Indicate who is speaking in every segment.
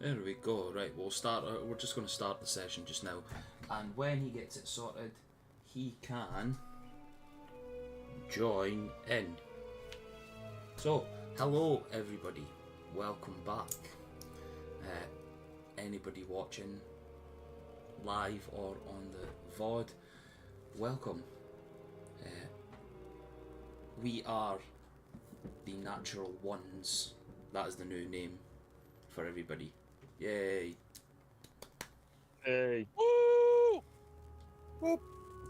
Speaker 1: There we go. Right, we'll start. We're just going to start the session just now, and when he gets it sorted, he can join in. So, hello everybody. Welcome back. Anybody watching live or on the VOD, welcome. We are the Natural Ones. That is the new name for everybody. Yay!
Speaker 2: Hey!
Speaker 3: Woo!
Speaker 2: Whoop.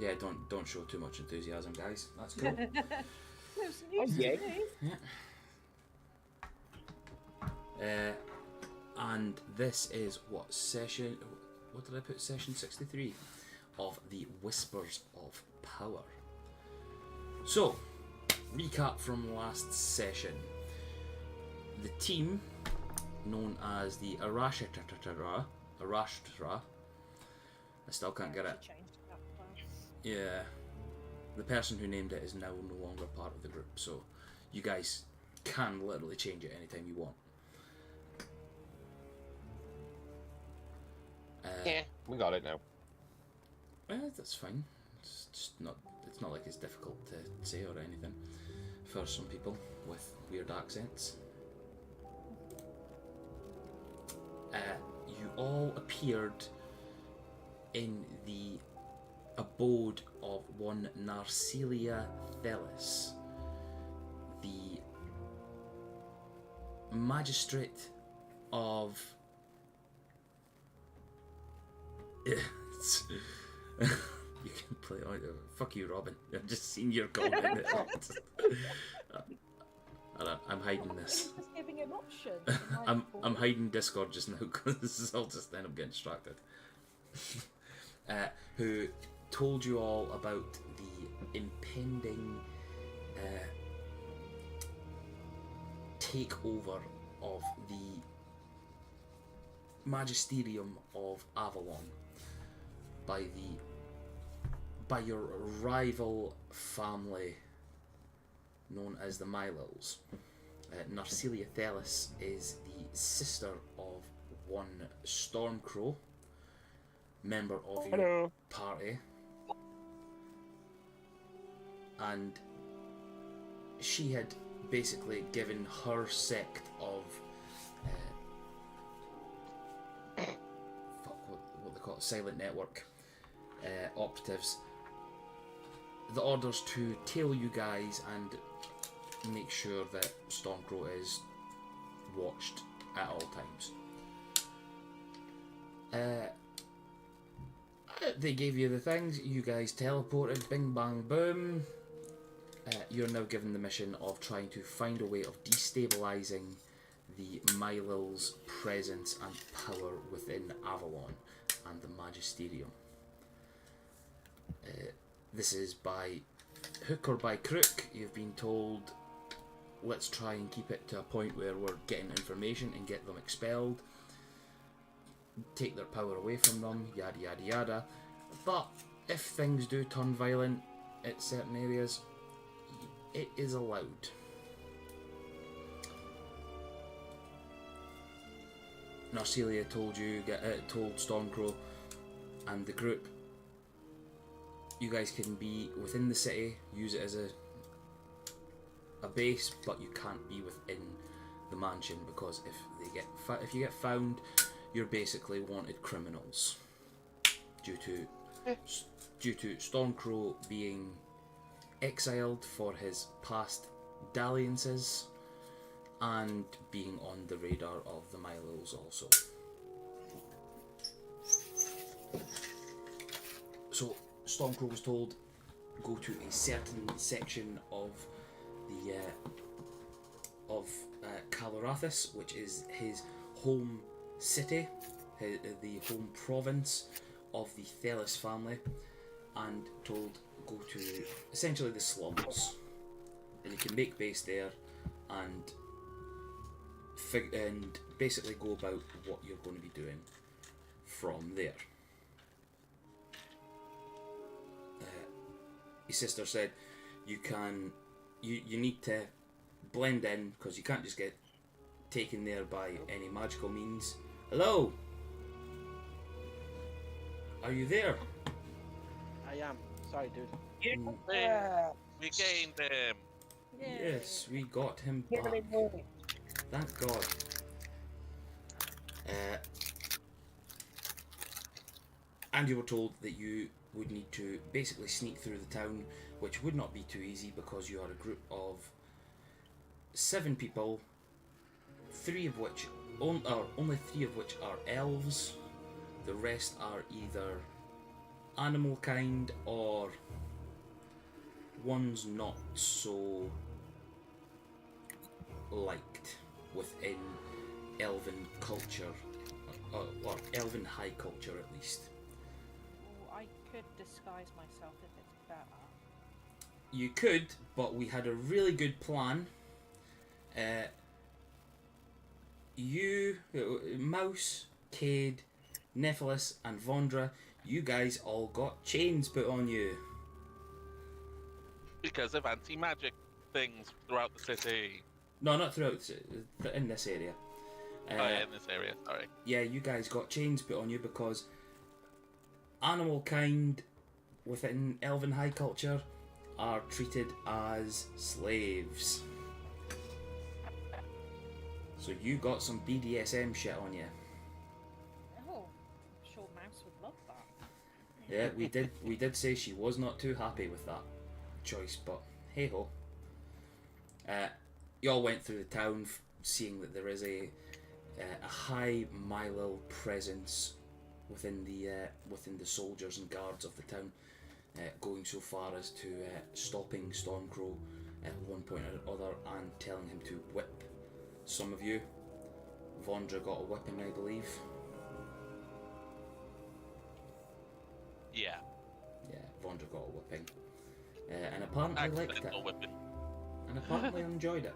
Speaker 1: Yeah, don't show too much enthusiasm, guys. That's cool.
Speaker 4: There's news
Speaker 2: yeah.
Speaker 4: to me.
Speaker 1: Yeah. And this is what session? What did I put? Session 63 of the Whispers of Power. So, recap from last session. The team, known as the Arashtra, I still can't get it.
Speaker 4: Changed that class.
Speaker 1: Yeah, the person who named it is now no longer part of the group, so you guys can literally change it anytime you want.
Speaker 2: Yeah, we got it now.
Speaker 1: That's fine. It's just not. It's not like it's difficult to say or anything for some people with weird accents. You all appeared in the abode of one Narcelia Thelis, the magistrate of. You can play on. Fuck you, Robin. I've just seen your comment. I'm hiding this.
Speaker 4: Just giving him options.
Speaker 1: I'm hiding Discord just now because I'll just end up getting distracted. Who told you all about the impending takeover of the Magisterium of Avalon by your rival family known as the Mylils. Narcelia Thelis is the sister of one Stormcrow, member of your
Speaker 2: Hello.
Speaker 1: party, and she had basically given her sect of what they call it, silent network operatives the orders to tail you guys and make sure that Stormcrow is watched at all times. They gave you the things, you guys teleported, bing bang boom. You're now given the mission of trying to find a way of destabilising the Mylils' presence and power within Avalon and the Magisterium. This is by hook or by crook. You've been told, let's try and keep it to a point where we're getting information and get them expelled, take their power away from them, yada yada yada. But if things do turn violent at certain areas, it is allowed. Narcelia told Stormcrow and the group, you guys can be within the city, use it as a base, but you can't be within the mansion because if you get found, you're basically wanted criminals due to Stormcrow being exiled for his past dalliances and being on the radar of the Mylils also. So Stormcrow was told, go to a certain section of the Calorathus, which is his home city, the home province of the Thelis family, and told go to essentially the slums, and you can make base there and and basically go about what you're going to be doing from there. His sister said you need to blend in because you can't just get taken there by any magical means. Hello? Are you there?
Speaker 3: I am. Sorry, dude.
Speaker 5: We gained him.
Speaker 4: Yay.
Speaker 1: Yes, we got him back. Thank God. And you were told that you would need to basically sneak through the town, which would not be too easy because you are a group of 7 people, only 3 of which are elves. The rest are either animal kind or ones not so liked within elven culture, or elven high culture at least.
Speaker 4: Oh, I could disguise myself if it's better.
Speaker 1: You could, but we had a really good plan. You, Mouse, Cade, Nephilis, and Vondra, you guys all got chains put on you.
Speaker 5: Because of anti-magic things throughout the city.
Speaker 1: No, not throughout, in this area.
Speaker 5: In this area, sorry.
Speaker 1: Yeah, you guys got chains put on you because animal kind within elven high culture are treated as slaves. So you got some BDSM shit on you.
Speaker 4: Oh, I'm sure Mouse would love that.
Speaker 1: Yeah, we did say she was not too happy with that choice, but hey ho. You all went through the town, seeing that there is a high Milo presence within the soldiers and guards of the town, going so far as to stopping Stormcrow at one point or other and telling him to whip some of you. Vondra got a whipping, I believe.
Speaker 5: Yeah.
Speaker 1: Yeah, Vondra got a whipping, and apparently liked it,
Speaker 5: Accidental whipping.
Speaker 1: and apparently enjoyed it.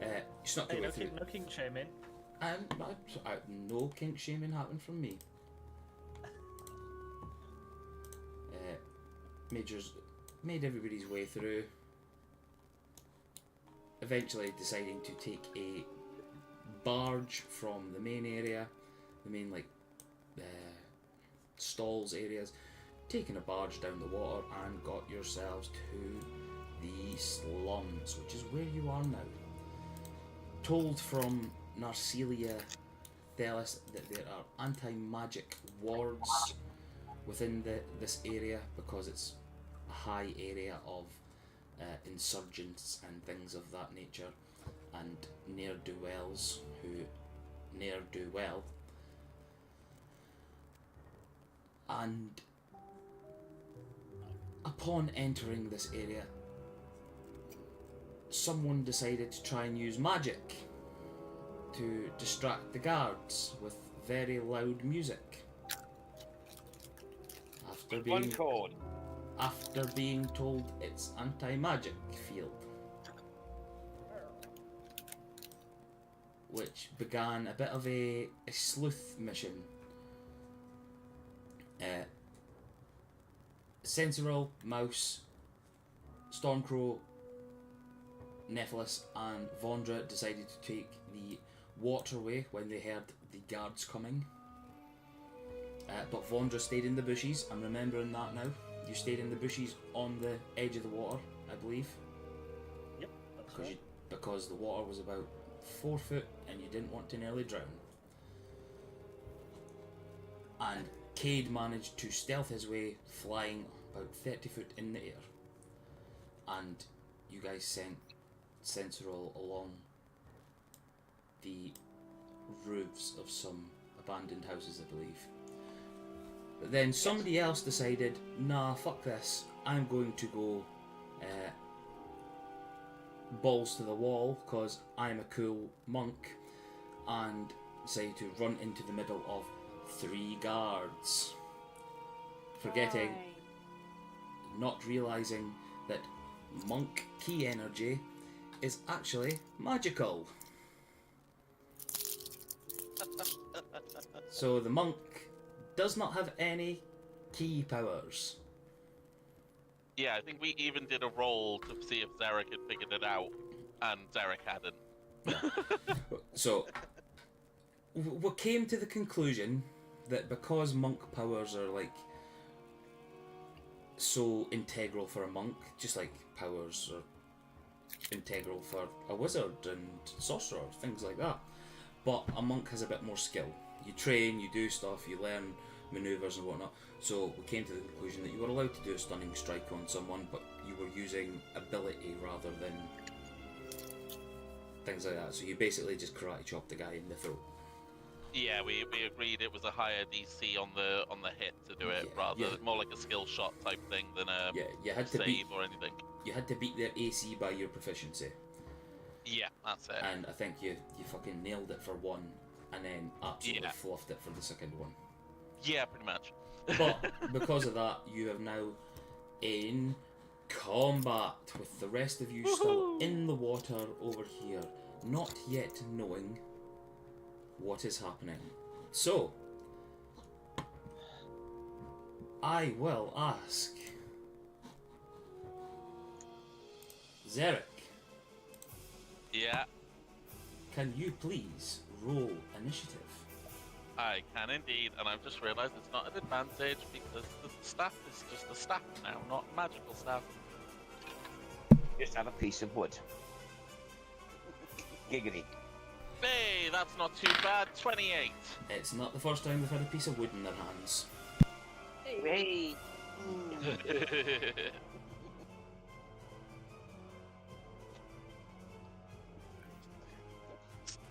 Speaker 1: You snuck your
Speaker 6: Hey,
Speaker 1: way through.
Speaker 6: no king shaming.
Speaker 1: No kink shaming happened from me. Made everybody's way through. Eventually deciding to take a barge from the main area, the main stalls areas, taking a barge down the water and got yourselves to the slums, which is where you are now. Told from Narcelia Thelis that there are anti-magic wards within this area because it's a high area of insurgents and things of that nature, and ne'er-do-wells who ne'er-do-well. And upon entering this area, someone decided to try and use magic to distract the guards with very loud music. After being told it's anti-magic field, which began a bit of a sleuth mission. Sensible, Mouse, Stormcrow, Nephilis and Vondra decided to take the waterway when they heard the guards coming. But Vondra stayed in the bushes. I'm remembering that now. You stayed in the bushes on the edge of the water, I believe.
Speaker 6: Yep, that's right.
Speaker 1: Because the water was about 4 foot and you didn't want to nearly drown. And Cade managed to stealth his way, flying about 30 foot in the air. And you guys sent Sensorol along the roofs of some abandoned houses, I believe. But then somebody else decided, nah, fuck this, I'm going to go balls to the wall because I'm a cool monk, and decided to run into the middle of 3 guards. Forgetting
Speaker 4: Why?
Speaker 1: not realizing that monk key energy is actually magical. So the monk does not have any key powers.
Speaker 5: Yeah, I think we even did a roll to see if Zarek had figured it out, and Zarek hadn't.
Speaker 1: So we came to the conclusion that because monk powers are like so integral for a monk, just like powers are integral for a wizard and sorcerer, things like that. But a monk has a bit more skill. You train, you do stuff, you learn maneuvers and whatnot. So we came to the conclusion that you were allowed to do a stunning strike on someone, but you were using ability rather than things like that. So you basically just karate chop the guy in the throat.
Speaker 5: Yeah, we agreed it was a higher DC on the hit to do it, more like a skill shot type thing than a
Speaker 1: you had to
Speaker 5: save or anything.
Speaker 1: You had to beat their AC by your proficiency.
Speaker 5: Yeah, that's it.
Speaker 1: And I think you fucking nailed it for one, and then absolutely fluffed it for the second one.
Speaker 5: Yeah, pretty much.
Speaker 1: But because of that, you are now in combat with the rest of you still in the water over here, not yet knowing what is happening. So, I will ask Zarek,
Speaker 5: Yeah,
Speaker 1: can you please roll initiative?
Speaker 5: I can indeed, and I've just realised it's not an advantage because the staff is just a staff now, not magical staff.
Speaker 2: Just have a piece of wood. Giggity.
Speaker 5: Hey, that's not too bad. 28.
Speaker 1: It's not the first time they've had a piece of wood in their hands.
Speaker 2: Hey!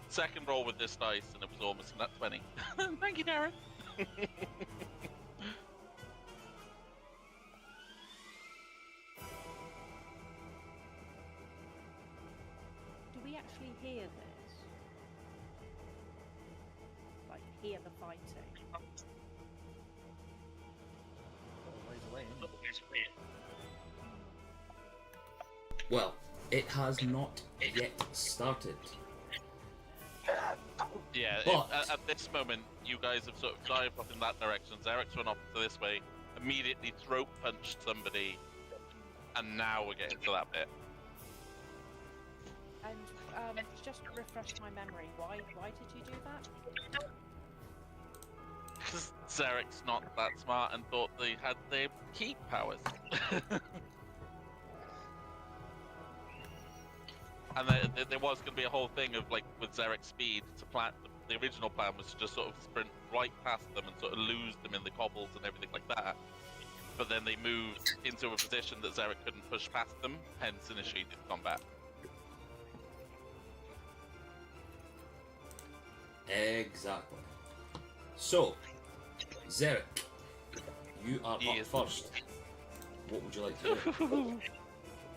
Speaker 5: Second roll with this dice, and it was almost in that 20. Thank you, Darren.
Speaker 4: Do we actually hear this? Like, hear the fighting?
Speaker 6: Ways away, isn't it?
Speaker 1: Well, it has not yet started.
Speaker 5: Yeah,
Speaker 1: But-
Speaker 5: at this moment, you guys have sort of dived off in that direction. Zarek's run off to this way, immediately throat punched somebody, and now we're getting to that bit.
Speaker 4: And just refresh my memory. Why did you do that?
Speaker 5: Because Zarek's not that smart and thought they had their key powers. And there was going to be a whole thing of, like, with Zarek's speed, to plan. The original plan was to just sort of sprint right past them and sort of lose them in the cobbles and everything like that. But then they moved into a position that Zarek couldn't push past them, hence initiated combat.
Speaker 1: Exactly. So, Zarek, you are up
Speaker 5: Yes.
Speaker 1: first. What would you like to do?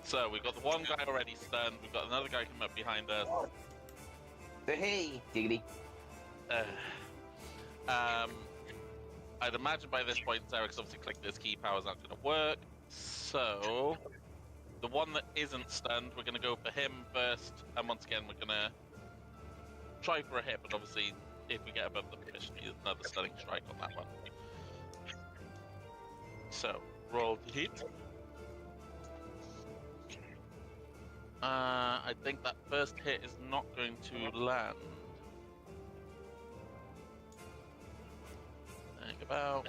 Speaker 5: So we've got the one guy already stunned, we've got another guy coming up behind us.
Speaker 2: Hey! Giggity.
Speaker 5: I'd imagine by this point Zarek's obviously clicked his key power's not going to work. So, the one that isn't stunned, we're going to go for him first. And once again, we're going to try for a hit, but obviously, if we get above the proficiency, another stunning strike on that one. So, roll to hit. I think that first hit is not going to land. Think about.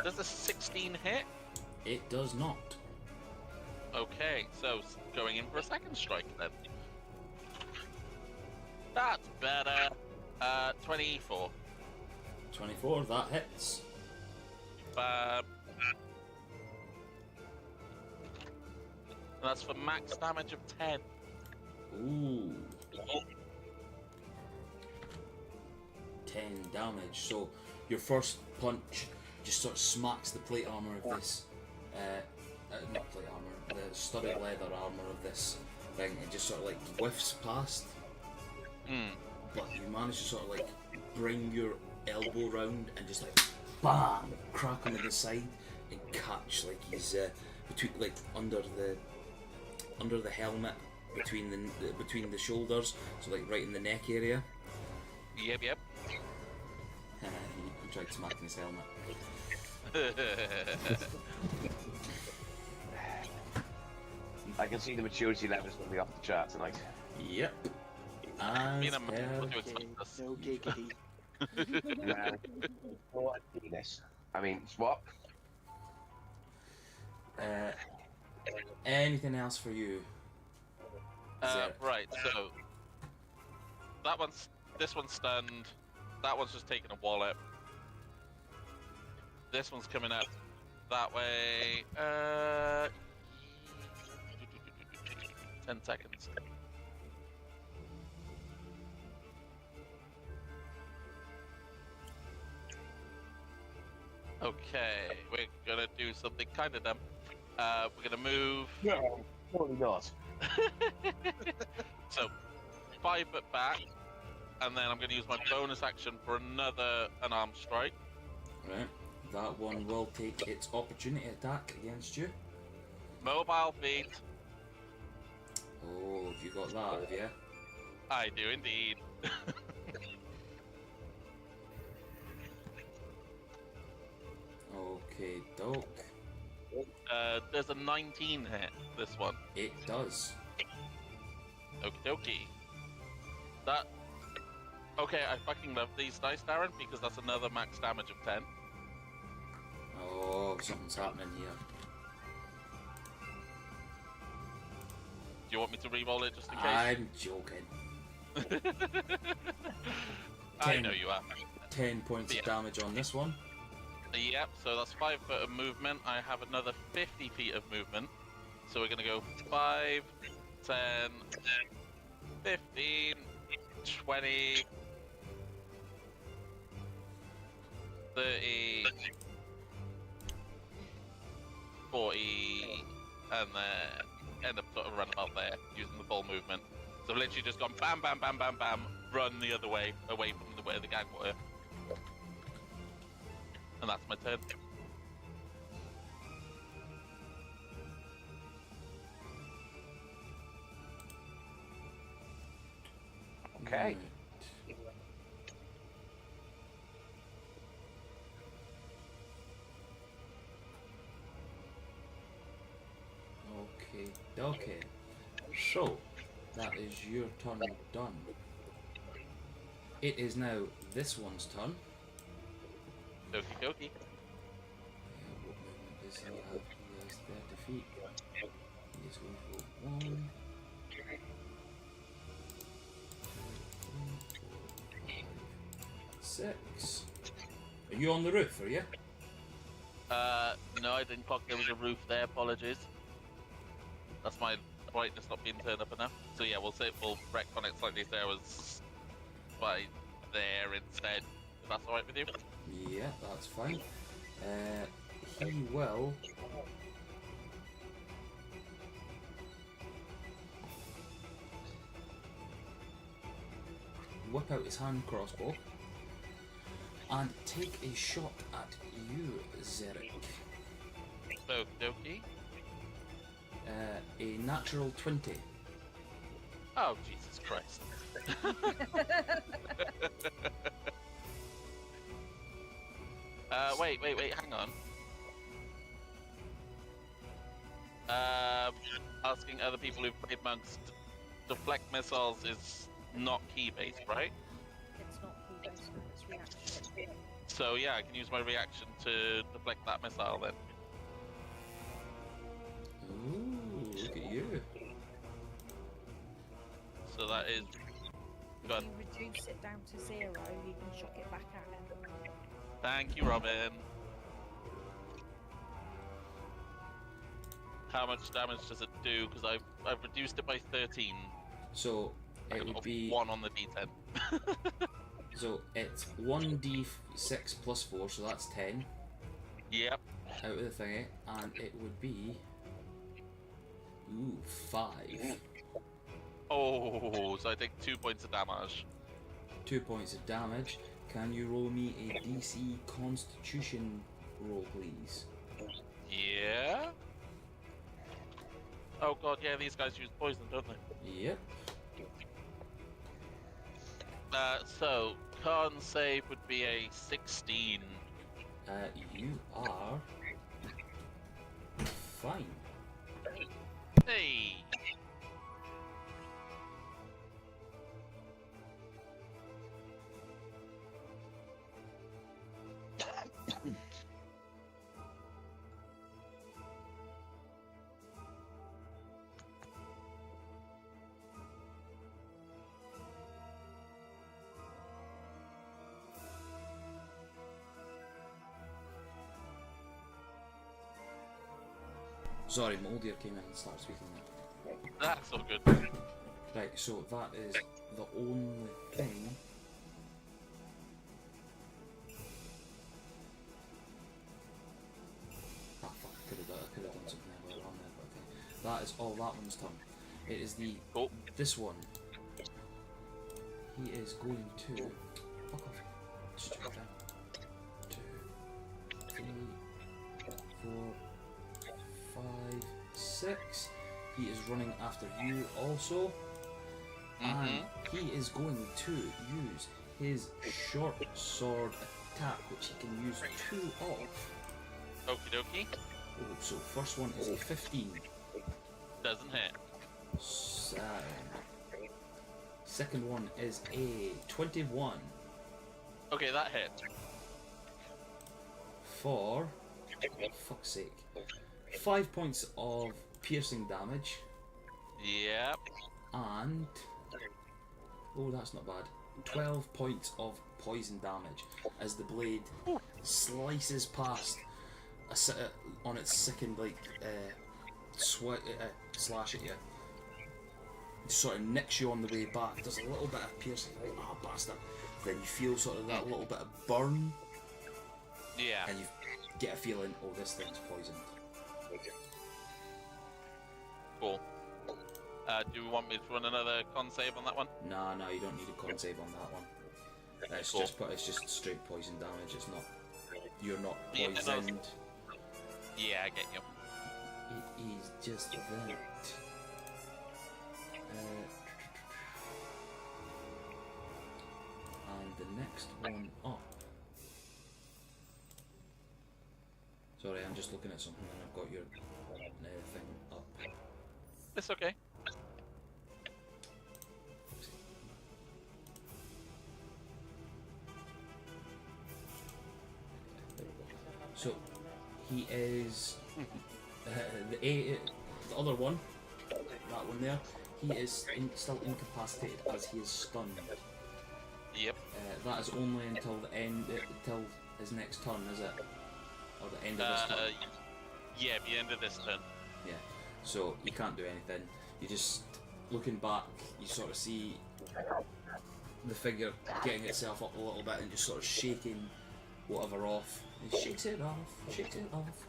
Speaker 5: Does a 16 hit?
Speaker 1: It does not.
Speaker 5: Okay, so going in for a second strike then. That's better. 24.
Speaker 1: 24, that hits.
Speaker 5: That's for max damage of 10.
Speaker 1: Ooh. 10 damage. So your first punch just sort of smacks the plate armor of this, not plate armor, the studded leather armor of this thing. It just sort of like whiffs past, but you manage to sort of like bring your elbow round and just like bam, crack him in the side and catch like he's between like under the helmet between the shoulders, so like right in the neck area.
Speaker 5: Yep, yep.
Speaker 1: He tried smacking his helmet.
Speaker 2: I can see the maturity levels going to be off the chart tonight.
Speaker 1: Yep. As
Speaker 5: Me and a man
Speaker 1: per-
Speaker 5: will do expect this.
Speaker 3: No giggity.
Speaker 2: What this? I mean, swap.
Speaker 1: Anything else for you?
Speaker 5: Right, so this one's stunned. That one's just taking a wallop. This one's coming up that way. 10 seconds. Okay, we're gonna do something kind of dumb. We're gonna move.
Speaker 2: No, probably not.
Speaker 5: So, 5 foot back, and then I'm gonna use my bonus action for another unarmed strike.
Speaker 1: Right. That one will take its opportunity attack against you.
Speaker 5: Mobile feet.
Speaker 1: Oh, have you got that, have you?
Speaker 5: I do indeed.
Speaker 1: Okay, doke.
Speaker 5: There's a 19 hit, this one.
Speaker 1: It does.
Speaker 5: Okie dokie. That... Okay, I fucking love these dice, Darren, because that's another max damage of 10.
Speaker 1: Oh, something's happening here.
Speaker 5: Do you want me to re-roll it just in case?
Speaker 1: I'm joking.
Speaker 5: I
Speaker 1: 10.
Speaker 5: know you are.
Speaker 1: 10 points
Speaker 5: Yeah.
Speaker 1: of damage on this one.
Speaker 5: Yep, so that's 5 foot of movement. I have another 50 feet of movement. So we're gonna go 5, 10, 15, 20, 30, 40, and then end up sort of run about there using the full movement. So literally just gone bam, bam, bam, bam, bam, run the other way, away from the way the gang were. And that's my turn.
Speaker 2: Okay.
Speaker 1: Right. Okay. So, that is your turn done. It is now this one's turn.
Speaker 5: Okie dokie.
Speaker 1: What movement does he have? He has 30 feet. He is going to go 1, 2, 3, 4, 5, 6. Are you on the roof, are you?
Speaker 5: No, I didn't clock there was a roof there, apologies. That's my brightness not being turned up enough. So yeah, we'll retcon it slightly so I was by there instead, if that's alright with you.
Speaker 1: Yeah, that's fine. He will... whip out his hand crossbow and take a shot at you, Zerek.
Speaker 5: Okie dokie.
Speaker 1: A natural 20.
Speaker 5: Oh, Jesus Christ. Wait, hang on. Asking other people who've played monks, deflect missiles is not key-based, right?
Speaker 4: It's not key based, it's reaction.
Speaker 5: So yeah, I can use my reaction to deflect that missile then.
Speaker 1: Ooh, look at you.
Speaker 5: So that is...
Speaker 4: If
Speaker 5: Go on.
Speaker 4: you reduce it down to 0, you can shock it back at it.
Speaker 5: Thank you, Robin. How much damage does it do? Because I've reduced it by 13.
Speaker 1: So it would be
Speaker 5: 1 on the d10.
Speaker 1: so it's 1d6 plus 4, so that's 10
Speaker 5: Yep.
Speaker 1: out of the thingy, and it would be 5.
Speaker 5: Oh, so I take 2 points of damage.
Speaker 1: 2 points of damage. can you roll me a DC Constitution roll, please?
Speaker 5: Yeah. Oh god, yeah, these guys use poison, don't they?
Speaker 1: Yep.
Speaker 5: So con save would be a 16.
Speaker 1: You are fine.
Speaker 5: Hey.
Speaker 1: Sorry, my old ear came in and started speaking now.
Speaker 5: That's all good.
Speaker 1: Right, so that is the only thing. Ah, fuck, I could have done something earlier on there, but okay. That is all that one's turn. It is the.
Speaker 5: Cool.
Speaker 1: This one. He is going to. Fuck off. Stupid thing. 2, 3, 4, 5, 6. He is running after you also. And he is going to use his short sword attack, which he can use 2 of.
Speaker 5: Okie dokie.
Speaker 1: Oh, so first one is a 15.
Speaker 5: Doesn't hit.
Speaker 1: Second one is a 21
Speaker 5: Okay, that hit.
Speaker 1: for, fuck's sake, 5 points of piercing damage,
Speaker 5: Yep.
Speaker 1: and, oh, that's not bad, 12 points of poison damage as the blade slices past on its second, like, slash at you. It sort of nicks you on the way back. There's a little bit of piercing, like, ah, bastard. Then you feel sort of that little bit of burn,
Speaker 5: Yeah.
Speaker 1: and you get a feeling, oh, this thing's poisoned.
Speaker 5: Cool. Do we want me to run another con save on that one?
Speaker 1: Nah, you don't need a con save on that one. It's
Speaker 5: Cool.
Speaker 1: it's just straight poison damage. It's not. You're not
Speaker 5: Yeah, no,
Speaker 1: poisoned.
Speaker 5: Yeah, I get you.
Speaker 1: It is just that. And the next one up. Sorry, I'm just looking at something and I've got your thing up.
Speaker 5: It's okay.
Speaker 1: So he is the other one, that one there. He is still incapacitated as he is stunned.
Speaker 5: Yep.
Speaker 1: That is only until the end, until his next turn, is it? Or the end of this turn?
Speaker 5: Yeah, the end of this turn.
Speaker 1: Yeah. So you can't do anything. You just looking back, you sort of see the figure getting itself up a little bit and just sort of shaking whatever off. He shakes it off, shakes it off.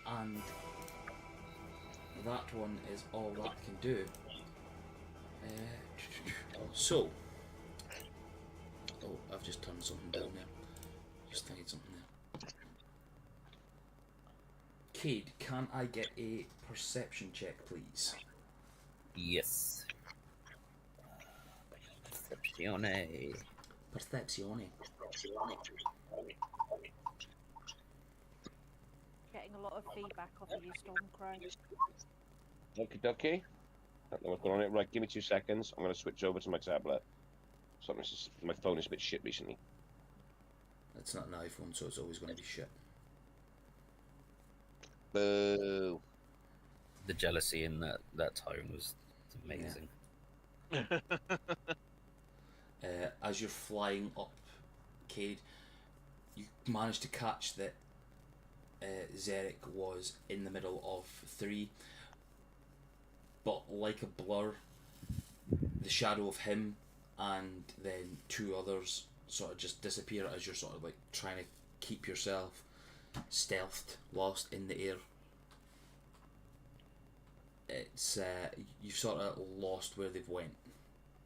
Speaker 1: And that one is all that can do. So, oh, I've just turned something down there. Just thinking something there. Cade, can I get a perception check, please?
Speaker 7: Yes. Percepzione.
Speaker 1: Percepzione.
Speaker 4: Getting a lot of feedback off of you, Stormcrow.
Speaker 2: Okie dokie. Don't know what's going on here. Right, give me 2 seconds. I'm going to switch over to my tablet. My phone is a bit shit recently.
Speaker 1: It's not an iPhone, so it's always going to be shit.
Speaker 2: Boo.
Speaker 7: The jealousy in that tone was amazing.
Speaker 1: As you're flying up, Cade, you manage to catch that Zarek was in the middle of 3, but like a blur, the shadow of him and then 2 others sort of just disappear as you're sort of like trying to keep yourself stealthed, lost in the air. It's you've sort of lost where they've went,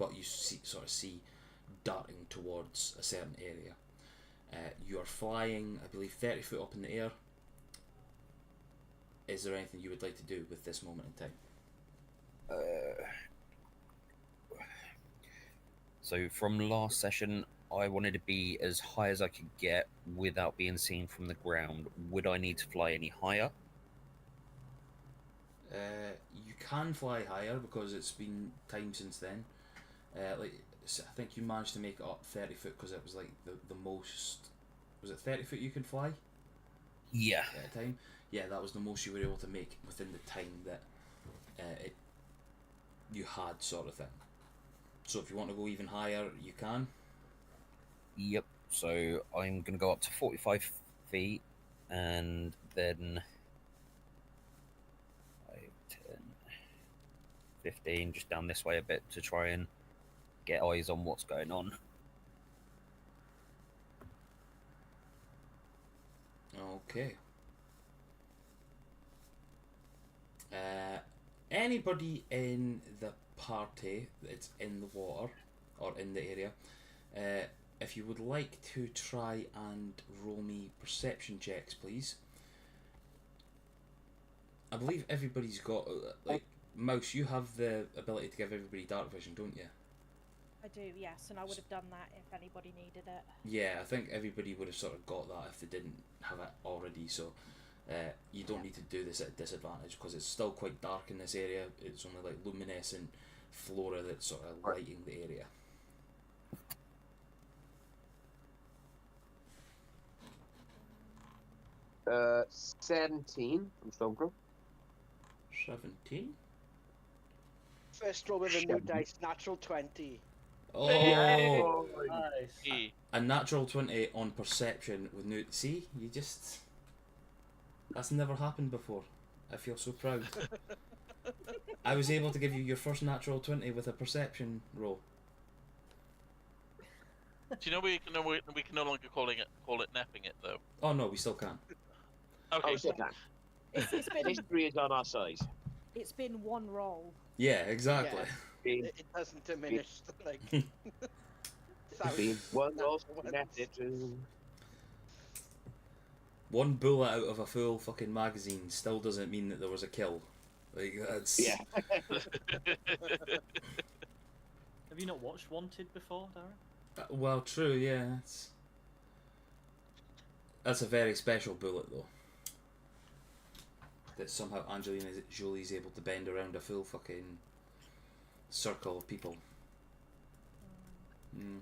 Speaker 1: but you sort of see darting towards a certain area. You are flying, I believe, 30 foot up in the air. Is there anything you would like to do with this moment in time?
Speaker 7: So from last session, I wanted to be as high as I could get without being seen from the ground. Would I need to fly any higher?
Speaker 1: You can fly higher because it's been time since then. I think you managed to make it up 30 foot because it was like the most. Was it 30 foot you could fly
Speaker 7: Yeah.
Speaker 1: at a time? Yeah, that was the most you were able to make within the time that you had, sort of thing. So if you want to go even higher, you can.
Speaker 7: Yep. So I'm going to go up to 45 feet and then 5, 10, 15, just down this way a bit to try and get eyes on what's going on.
Speaker 1: Okay. Anybody in the party that's in the water or in the area, if you would like to try and roll me perception checks, please. I believe everybody's got like Mouse. You have the ability to give everybody dark vision, don't you?
Speaker 4: I do, yes, and I would have done that if anybody needed it.
Speaker 1: Yeah, I think everybody would have sort of got that if they didn't have it already. So you don't need to do this at a disadvantage because it's still quite dark in this area. It's only like luminescent flora that's sort of lighting the area.
Speaker 2: Uh, 17 from Stormcrow.
Speaker 1: 17.
Speaker 3: First roll with a new dice, natural 20.
Speaker 1: Oh,
Speaker 6: Nice.
Speaker 5: E.
Speaker 1: a natural 20 on perception with new. See, you just. That's never happened before. I feel so proud. I was able to give you your first natural 20 with a perception roll.
Speaker 5: Do you know we can no longer call it napping it though?
Speaker 1: Oh no, we still can.
Speaker 5: Okay.
Speaker 2: Oh, shit, Dan.
Speaker 4: It's been
Speaker 2: History is on our side.
Speaker 4: it's been one roll.
Speaker 1: Yeah, exactly.
Speaker 3: Yeah. It doesn't diminish, like...
Speaker 2: Being one
Speaker 3: That's
Speaker 2: lost,
Speaker 3: what
Speaker 2: that's it.
Speaker 1: One bullet out of a full fucking magazine still doesn't mean that there was a kill. Like, that's.
Speaker 2: Yeah.
Speaker 6: Have you not watched Wanted before, Darren?
Speaker 1: Well, true, yeah. That's a very special bullet, though. That somehow Angelina Jolie's able to bend around a full fucking circle of people. Mm.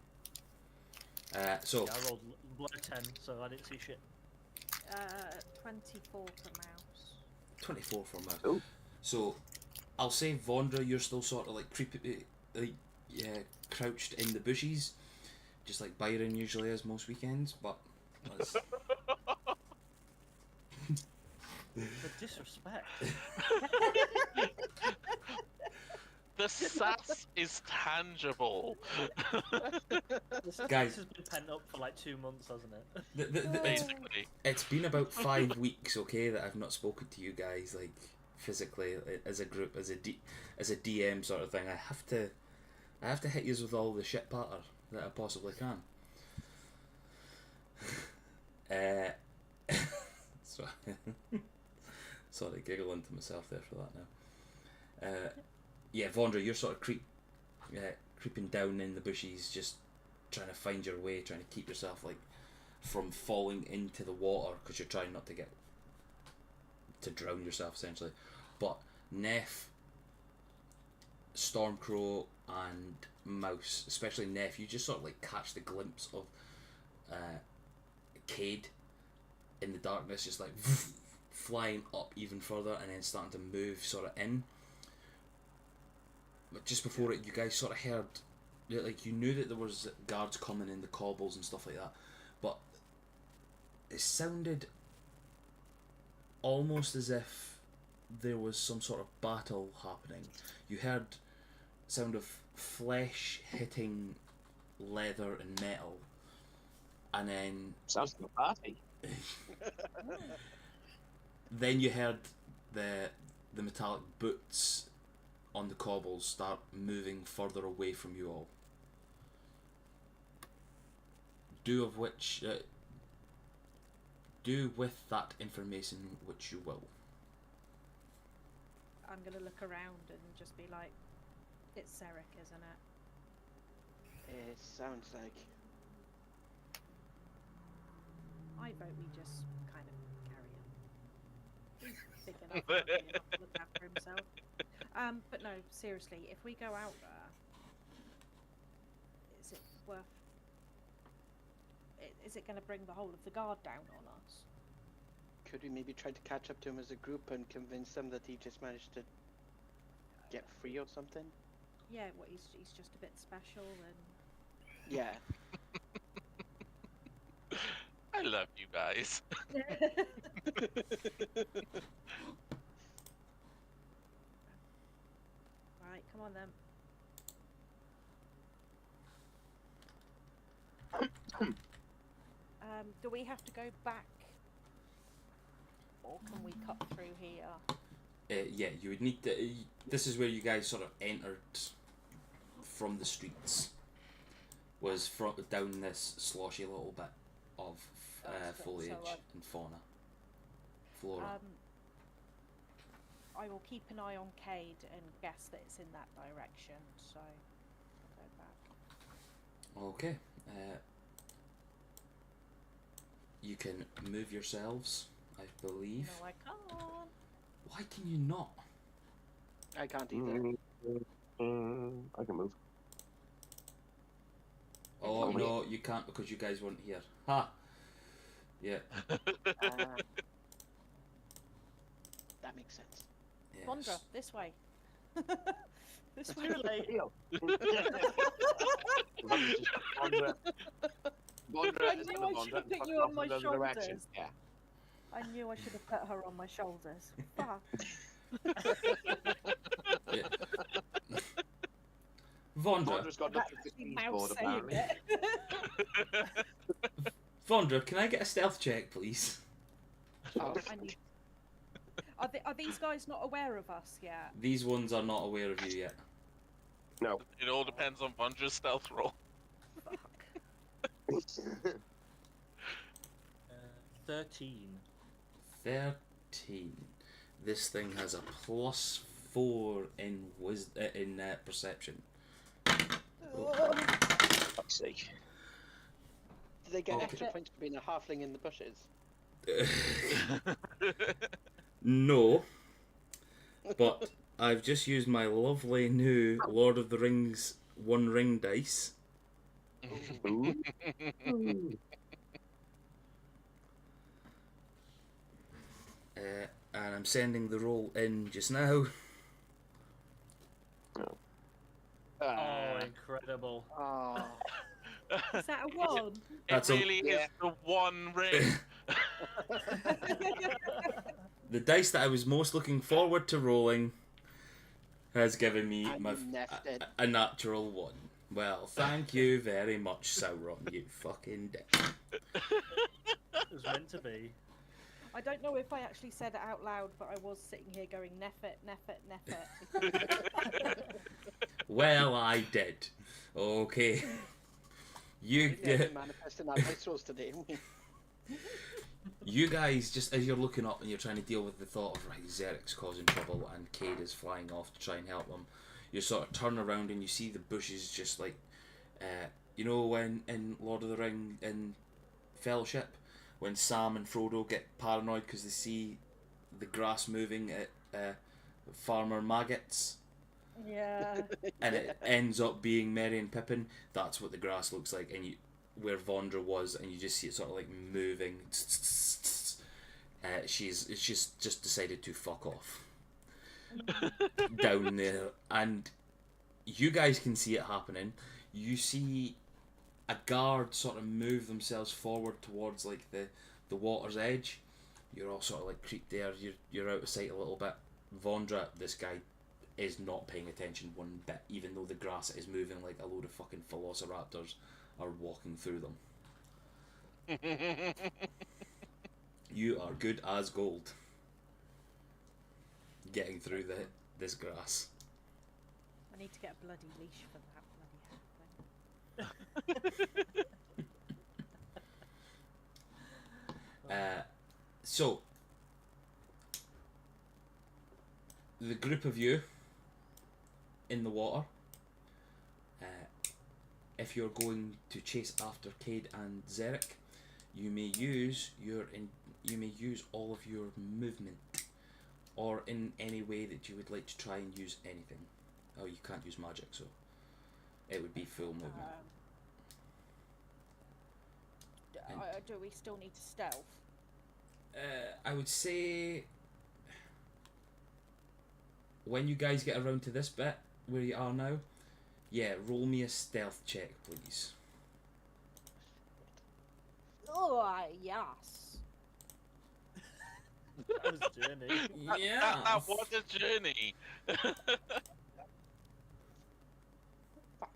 Speaker 1: So,
Speaker 6: Yeah, I rolled below 10, so I didn't see shit.
Speaker 4: 24 for mouse.
Speaker 1: 24 for Mouse.
Speaker 2: Oh.
Speaker 1: So, I'll say Vondra, you're still sort of like crouched in the bushes, just like Byron usually is most weekends, but. That's...
Speaker 6: The disrespect.
Speaker 5: The sass is tangible.
Speaker 1: Guys.
Speaker 6: This has been pent up for like 2 months, hasn't it?
Speaker 5: Basically.
Speaker 1: It's been about 5 weeks, okay, that I've not spoken to you guys like physically as a group, as a DM sort of thing. I have to hit you with all the shit patter that I possibly can. Sorry, giggling to myself there for that now. Yeah, Vondra, you're sort of creeping down in the bushes, just trying to find your way, trying to keep yourself like from falling into the water because you're trying not to drown yourself essentially. But Neff, Stormcrow, and Mouse, especially Neff, you just sort of like catch the glimpse of Cade in the darkness, just like flying up even further and then starting to move sort of in. But just before it, you guys sort of heard, like, you knew that there was guards coming in the cobbles and stuff like that, but it sounded almost as if there was some sort of battle happening. You heard sound of flesh hitting leather and metal, and then
Speaker 2: Sounds like a party.
Speaker 1: then you heard the metallic boots on the cobbles start moving further away from you all. Do with that information which you will.
Speaker 4: I'm gonna look around and just be like, it's Zarek, isn't it?
Speaker 3: It sounds like.
Speaker 4: I vote we just kind of carry him. He's big enough and ugly enough to look after himself. But no, seriously, if we go out there, is it worth? Is it going to bring the whole of the guard down on us?
Speaker 3: Could we maybe try to catch up to him as a group and convince them that he just managed to get free or something?
Speaker 4: Yeah, well, he's just a bit special and.
Speaker 3: Yeah.
Speaker 5: I love you guys.
Speaker 4: Right, come on then. Do we have to go back, or can we cut through here?
Speaker 1: Yeah, you would need to. This is where you guys sort of entered from the streets. Was down this sloshy little bit of
Speaker 4: That's good,
Speaker 1: foliage
Speaker 4: so,
Speaker 1: and fauna, flora.
Speaker 4: I will keep an eye on Cade and guess that it's in that direction, so I'll go back.
Speaker 1: Okay. You can move yourselves, I believe.
Speaker 4: No, I can't.
Speaker 1: Why can you not?
Speaker 3: I can't either.
Speaker 2: I can move.
Speaker 1: Oh no, you can't because you guys weren't here. Ha! Yeah.
Speaker 3: That makes sense.
Speaker 1: Yes.
Speaker 4: Bondra, this way. This way.
Speaker 6: Too late.
Speaker 3: Bondra
Speaker 4: I knew I should have put you on my shoulders.
Speaker 3: Yeah.
Speaker 4: I knew I should have put her on my shoulders. Fuck.
Speaker 1: Yeah. Vondra,
Speaker 3: Bondra's got
Speaker 4: That's
Speaker 3: nothing to
Speaker 4: actually
Speaker 3: speak
Speaker 4: Mouse
Speaker 3: board,
Speaker 4: saying
Speaker 3: apparently.
Speaker 4: it.
Speaker 1: Vondra, can I get a stealth check, please?
Speaker 3: Oh,
Speaker 4: I need... Are these guys not aware of us yet?
Speaker 1: These ones are not aware of you yet.
Speaker 2: No.
Speaker 5: It all depends on Vondra's stealth roll.
Speaker 4: Fuck.
Speaker 6: 13.
Speaker 1: 13. This thing has a +4 in perception.
Speaker 2: Fuck's sake.
Speaker 3: do they get
Speaker 1: Okay.
Speaker 3: extra points for being a halfling in the bushes?
Speaker 1: No, but I've just used my lovely new Lord of the Rings One Ring dice.
Speaker 2: Ooh.
Speaker 1: And I'm sending the roll in just now.
Speaker 6: Oh, incredible.
Speaker 3: Oh.
Speaker 4: Is that a 1?
Speaker 1: That's
Speaker 5: it
Speaker 1: a-
Speaker 5: really is the one ring.
Speaker 1: The dice that I was most looking forward to rolling has given me
Speaker 3: And
Speaker 1: my
Speaker 3: you neffed it.
Speaker 1: a natural 1. Well, thank you very much, Sauron, you fucking dick.
Speaker 6: It was meant to be.
Speaker 4: I don't know if I actually said it out loud, but I was sitting here going, neff it.
Speaker 1: Well, I did. Okay. You
Speaker 3: Yeah, we're manifesting our dice rolls today, aren't we?
Speaker 1: You guys, just as you're looking up and you're trying to deal with the thought of, right, Zerek's causing trouble and Cade is flying off to try and help them, you sort of turn around and you see the bushes just like, you know when in Lord of the Ring in Fellowship, when Sam and Frodo get paranoid because they see the grass moving at Farmer Maggot's,
Speaker 4: Yeah.
Speaker 1: and it ends up being Merry and Pippin. That's what the grass looks like, and where Vondra was, and you just see it sort of like moving. She's just decided to fuck off down there, and you guys can see it happening. You see a guard sort of move themselves forward towards like the water's edge. You're all sort of like creeped there. You're out of sight a little bit. Vondra, this guy is not paying attention one bit, even though the grass is moving like a load of fucking velociraptors are walking through them. You are good as gold getting through this grass.
Speaker 4: I need to get a bloody leash for that bloody hat thing.
Speaker 1: So, the group of you in the water, if you're going to chase after Cade and Zarek, you may use all of your movement, or in any way that you would like to try and use anything. Oh, you can't use magic, so it would be full movement.
Speaker 4: Do we still need to stealth?
Speaker 1: I would say when you guys get around to this bit where you are now, yeah, roll me a stealth check, please.
Speaker 4: Oh, yes.
Speaker 6: That was a journey.
Speaker 1: Yeah.
Speaker 5: That was a journey.
Speaker 4: Fuck.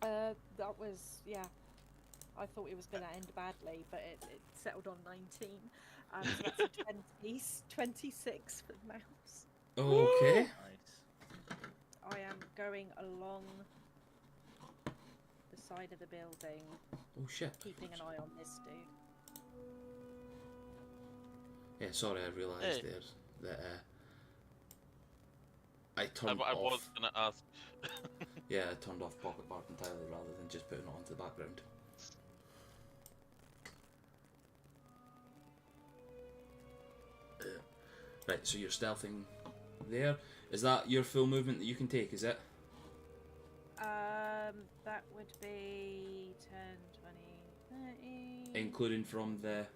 Speaker 4: That was, yeah. I thought it was going to end badly, but it settled on 19. So that's a 26 for the mouse.
Speaker 1: Okay.
Speaker 6: Nice.
Speaker 4: I am going along the side of the building,
Speaker 1: Oh shit.
Speaker 4: keeping an eye on this dude.
Speaker 1: Yeah, sorry, I realised
Speaker 5: Hey.
Speaker 1: there that I turned
Speaker 5: I
Speaker 1: off.
Speaker 5: was gonna ask.
Speaker 1: Yeah, I turned off Pocket Bart entirely rather than just putting it onto the background. Right, so you're stealthing there. Is that your full movement that you can take, is it?
Speaker 4: That would be 10, 20, 30.
Speaker 1: Including from the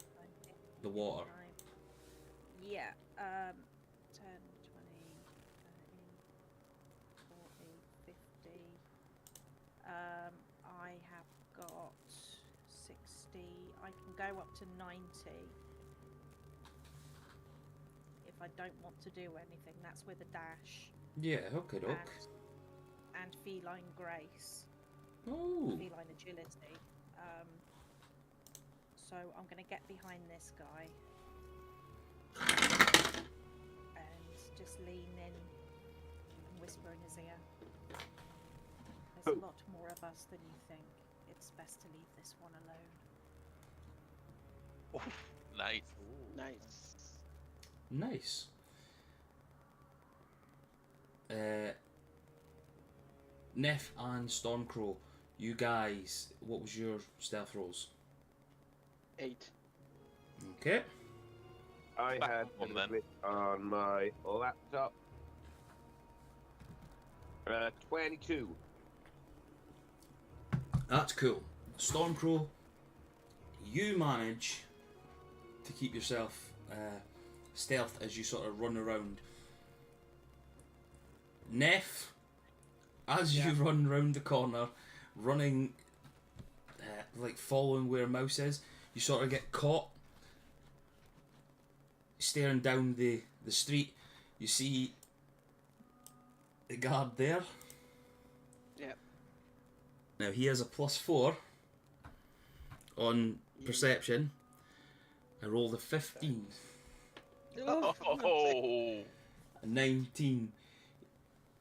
Speaker 4: 20,
Speaker 1: water.
Speaker 4: 25. Yeah, 10, 20, 30, 40, 50. I have got 60. I can go up to 90. If I don't want to do anything, that's with a dash.
Speaker 1: Yeah, okay, doke.
Speaker 4: And feline grace.
Speaker 1: Oh,
Speaker 4: Feline agility. So I'm going to get behind this guy and just lean in and whisper in his ear. There's a lot more of us than you think. It's best to leave this one alone.
Speaker 5: Nice.
Speaker 3: Nice.
Speaker 1: nice. Neff and Stormcrow, you guys, what was your stealth rolls?
Speaker 3: 8.
Speaker 1: Okay.
Speaker 2: I
Speaker 5: Back
Speaker 2: had
Speaker 5: on then.
Speaker 2: it on my laptop. 22.
Speaker 1: That's cool. Stormcrow, you manage to keep yourself stealth as you sort of run around. Neff, as you run round the corner, running, like following where Mouse is, you sort of get caught staring down the street. You see the guard there.
Speaker 3: Yep.
Speaker 1: Now he has a +4 on perception. I rolled a 15,
Speaker 5: Oh,
Speaker 1: a 19.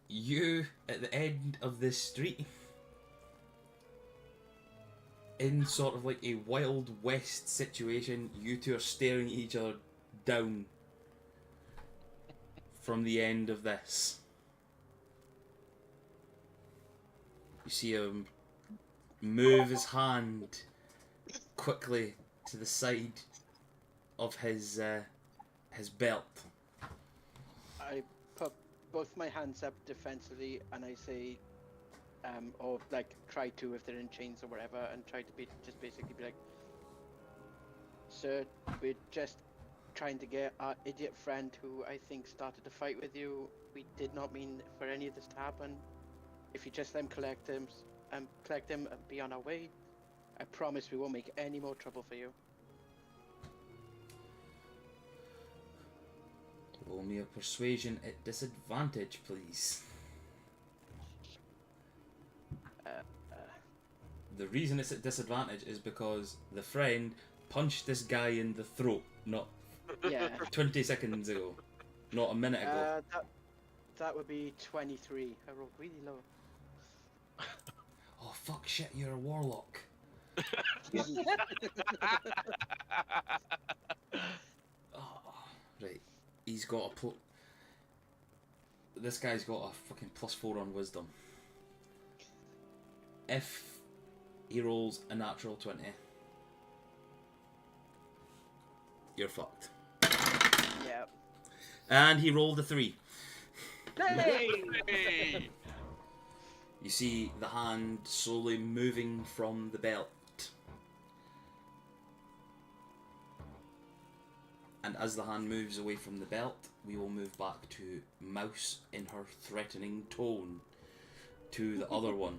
Speaker 1: You at the end of this street, in sort of like a Wild West situation, you two are staring at each other down from the end of this. You see him move his hand quickly to the side of his belt.
Speaker 3: I put both my hands up defensively and I say, or like try to if they're in chains or whatever, and try to just basically be like, sir, we're just trying to get our idiot friend who I think started a fight with you. We did not mean for any of this to happen. If you just let him collect him and be on our way, I promise we won't make any more trouble for you.
Speaker 1: Roll me a persuasion at disadvantage, please. The reason it's at disadvantage is because the friend punched this guy in the throat not
Speaker 3: Yeah.
Speaker 1: 20 seconds ago, not a minute ago.
Speaker 3: That would be 23. I rolled really low.
Speaker 1: Oh fuck shit, you're a warlock. Oh, right. He's got a this guy's got a fucking +4 on wisdom. If he rolls a natural 20, you're fucked.
Speaker 3: Yeah.
Speaker 1: And he rolled a 3.
Speaker 5: Hey!
Speaker 1: You see the hand slowly moving from the belt. And as the hand moves away from the belt, we will move back to Mouse in her threatening tone to the other one.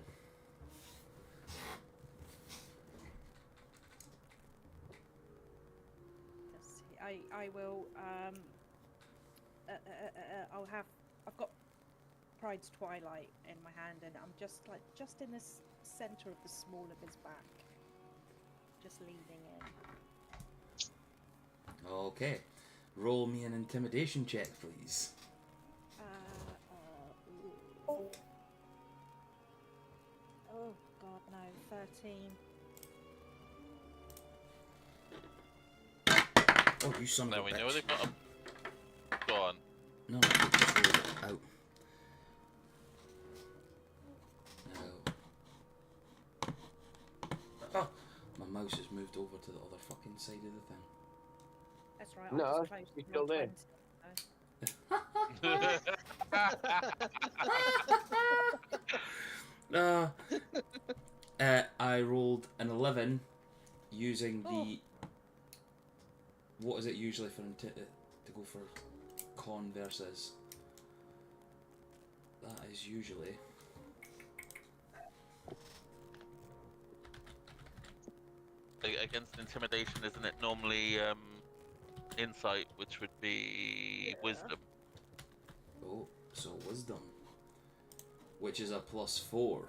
Speaker 4: Let's see. I will. I've got Pride's Twilight in my hand, and I'm just in the center of the small of his back, just leaning in.
Speaker 1: Okay. Roll me an intimidation check, please.
Speaker 4: Oh God, no, 13.
Speaker 1: Oh, you son
Speaker 5: Now
Speaker 1: of
Speaker 5: we
Speaker 1: a bitch.
Speaker 5: know they've got a... Go on.
Speaker 1: No, just roll it out. No. Oh, my mouse has moved over to the other fucking side of the thing.
Speaker 4: That's right.
Speaker 2: No,
Speaker 4: I just closed
Speaker 2: he's
Speaker 4: my
Speaker 2: still there.
Speaker 4: 20.
Speaker 1: I rolled an 11 using the... What is it usually for to go for con versus? That is usually...
Speaker 5: Against intimidation, isn't it normally insight, which would be wisdom?
Speaker 1: Oh, so wisdom. Which is a +4.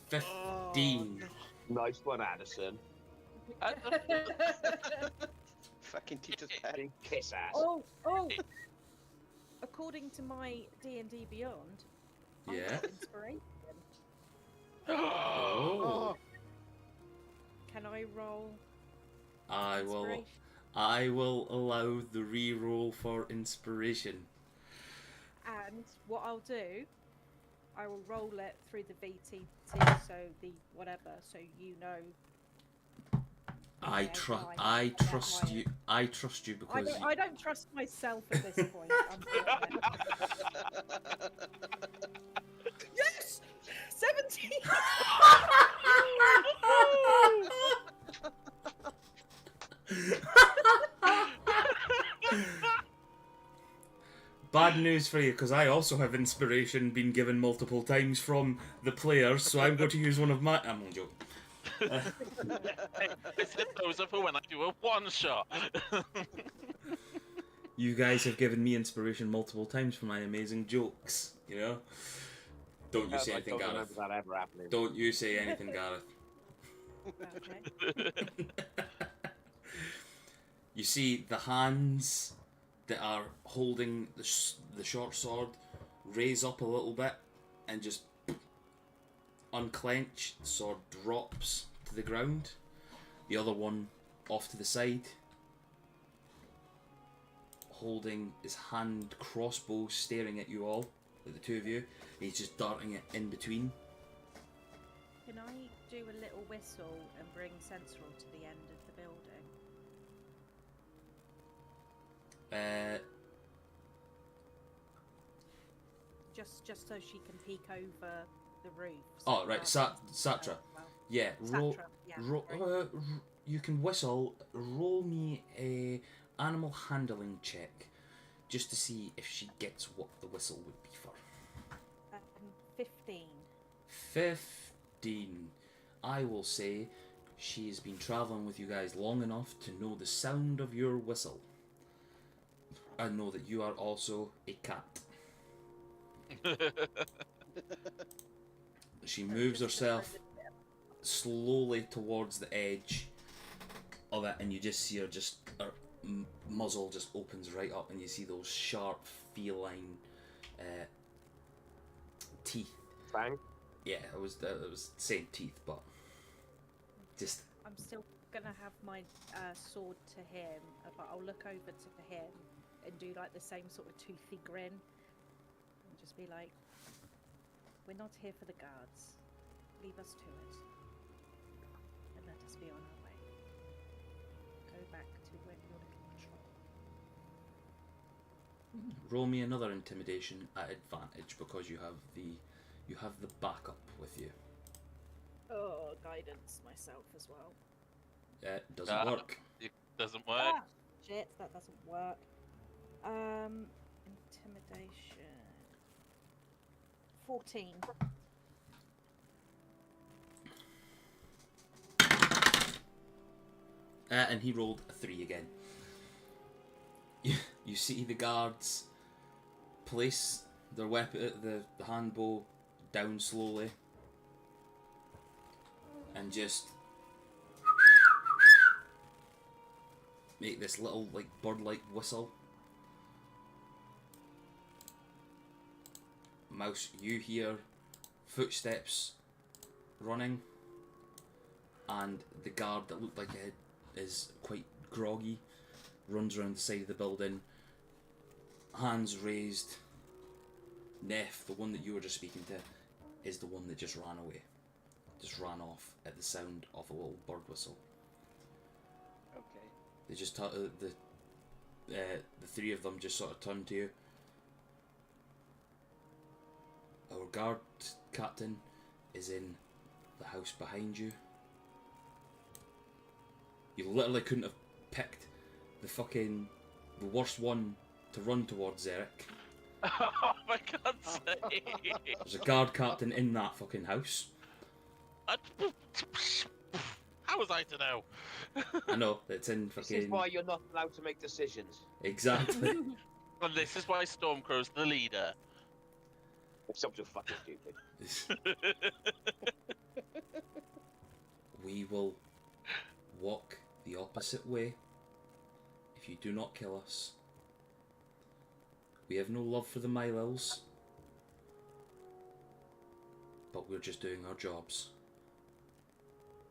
Speaker 1: 15.
Speaker 2: Nice one, Addison.
Speaker 3: Fucking teacher's pet.
Speaker 2: Big kiss ass.
Speaker 4: Oh! According to my D&D Beyond, I've
Speaker 1: Yeah.
Speaker 4: got inspiration.
Speaker 1: Oh.
Speaker 4: Can I roll
Speaker 1: I will.
Speaker 4: inspiration?
Speaker 1: I will allow the re-roll for inspiration.
Speaker 4: And what I'll do, I will roll it through the VTT, so the whatever, so you know.
Speaker 1: I
Speaker 4: Yeah,
Speaker 1: trust.
Speaker 4: fine.
Speaker 1: I
Speaker 4: Yeah,
Speaker 1: trust
Speaker 4: fine.
Speaker 1: you. I trust you because.
Speaker 4: I don't trust myself at this point. Yes! 17!
Speaker 1: Bad news for you, because I also have inspiration been given multiple times from the players, so I'm going to use one of my. I'm only joking.
Speaker 5: I said those are for when I do a one-shot.
Speaker 1: You guys have given me inspiration multiple times for my amazing jokes. You know. Don't you say
Speaker 2: I
Speaker 1: anything,
Speaker 2: don't
Speaker 1: Gareth.
Speaker 2: remember that ever happening.
Speaker 1: Don't you say anything, Gareth.
Speaker 4: Okay.
Speaker 1: You see the hands that are holding the short sword raise up a little bit and just unclench. The sword drops to the ground. The other one off to the side, holding his hand crossbow, staring at you all, at the two of you. He's just darting it in between.
Speaker 4: Can I do a little whistle and bring Sensoril to the end of the building? Just so she can peek over the roof.
Speaker 1: Oh right, Satra. Yeah, roll.
Speaker 4: Satra, yeah,
Speaker 1: Roll. You can whistle. Roll me a animal handling check, just to see if she gets what the whistle would be for.
Speaker 4: 15.
Speaker 1: 15. I will say she has been travelling with you guys long enough to know the sound of your whistle. I know that you are also a cat. She moves herself slowly towards the edge of it, and you just see her just her muzzle just opens right up, and you see those sharp feline teeth.
Speaker 2: Fang.
Speaker 1: Yeah, it was same teeth, but just
Speaker 4: I'm still gonna have my sword to him, but I'll look over to him and do like the same sort of toothy grin, and just be like, "We're not here for the guards. Leave us to it, and let us be on our way. Go back to where you're in control."
Speaker 1: roll me another intimidation at advantage because you have the backup with you.
Speaker 4: Oh, guidance myself as well.
Speaker 1: Doesn't work.
Speaker 5: It doesn't work.
Speaker 4: Ah, shit, that doesn't work. Intimidation. 14.
Speaker 1: And he rolled a 3 again. You see the guards place their weapon, the handbow, down slowly, and just make this little like bird-like whistle. Mouse, you hear footsteps running, and the guard that looked like it is quite groggy runs around the side of the building, hands raised. Neff, the one that you were just speaking to, is the one that just ran away. Just ran off at the sound of a little bird whistle.
Speaker 3: Okay.
Speaker 1: They just the three of them just sort of turn to you. Our guard captain is in the house behind you. You literally couldn't have picked the worst one to run towards, Eric.
Speaker 5: Oh my God's sake!
Speaker 1: There's a guard captain in that fucking house.
Speaker 5: How was I to know?
Speaker 1: I know, it's in
Speaker 2: This is
Speaker 1: fucking...
Speaker 2: why you're not allowed to make decisions.
Speaker 1: Exactly.
Speaker 5: And this is why Stormcrow's the leader.
Speaker 2: Except you're fucking stupid.
Speaker 1: We will walk the opposite way if you do not kill us. We have no love for the Mylils, but we're just doing our jobs.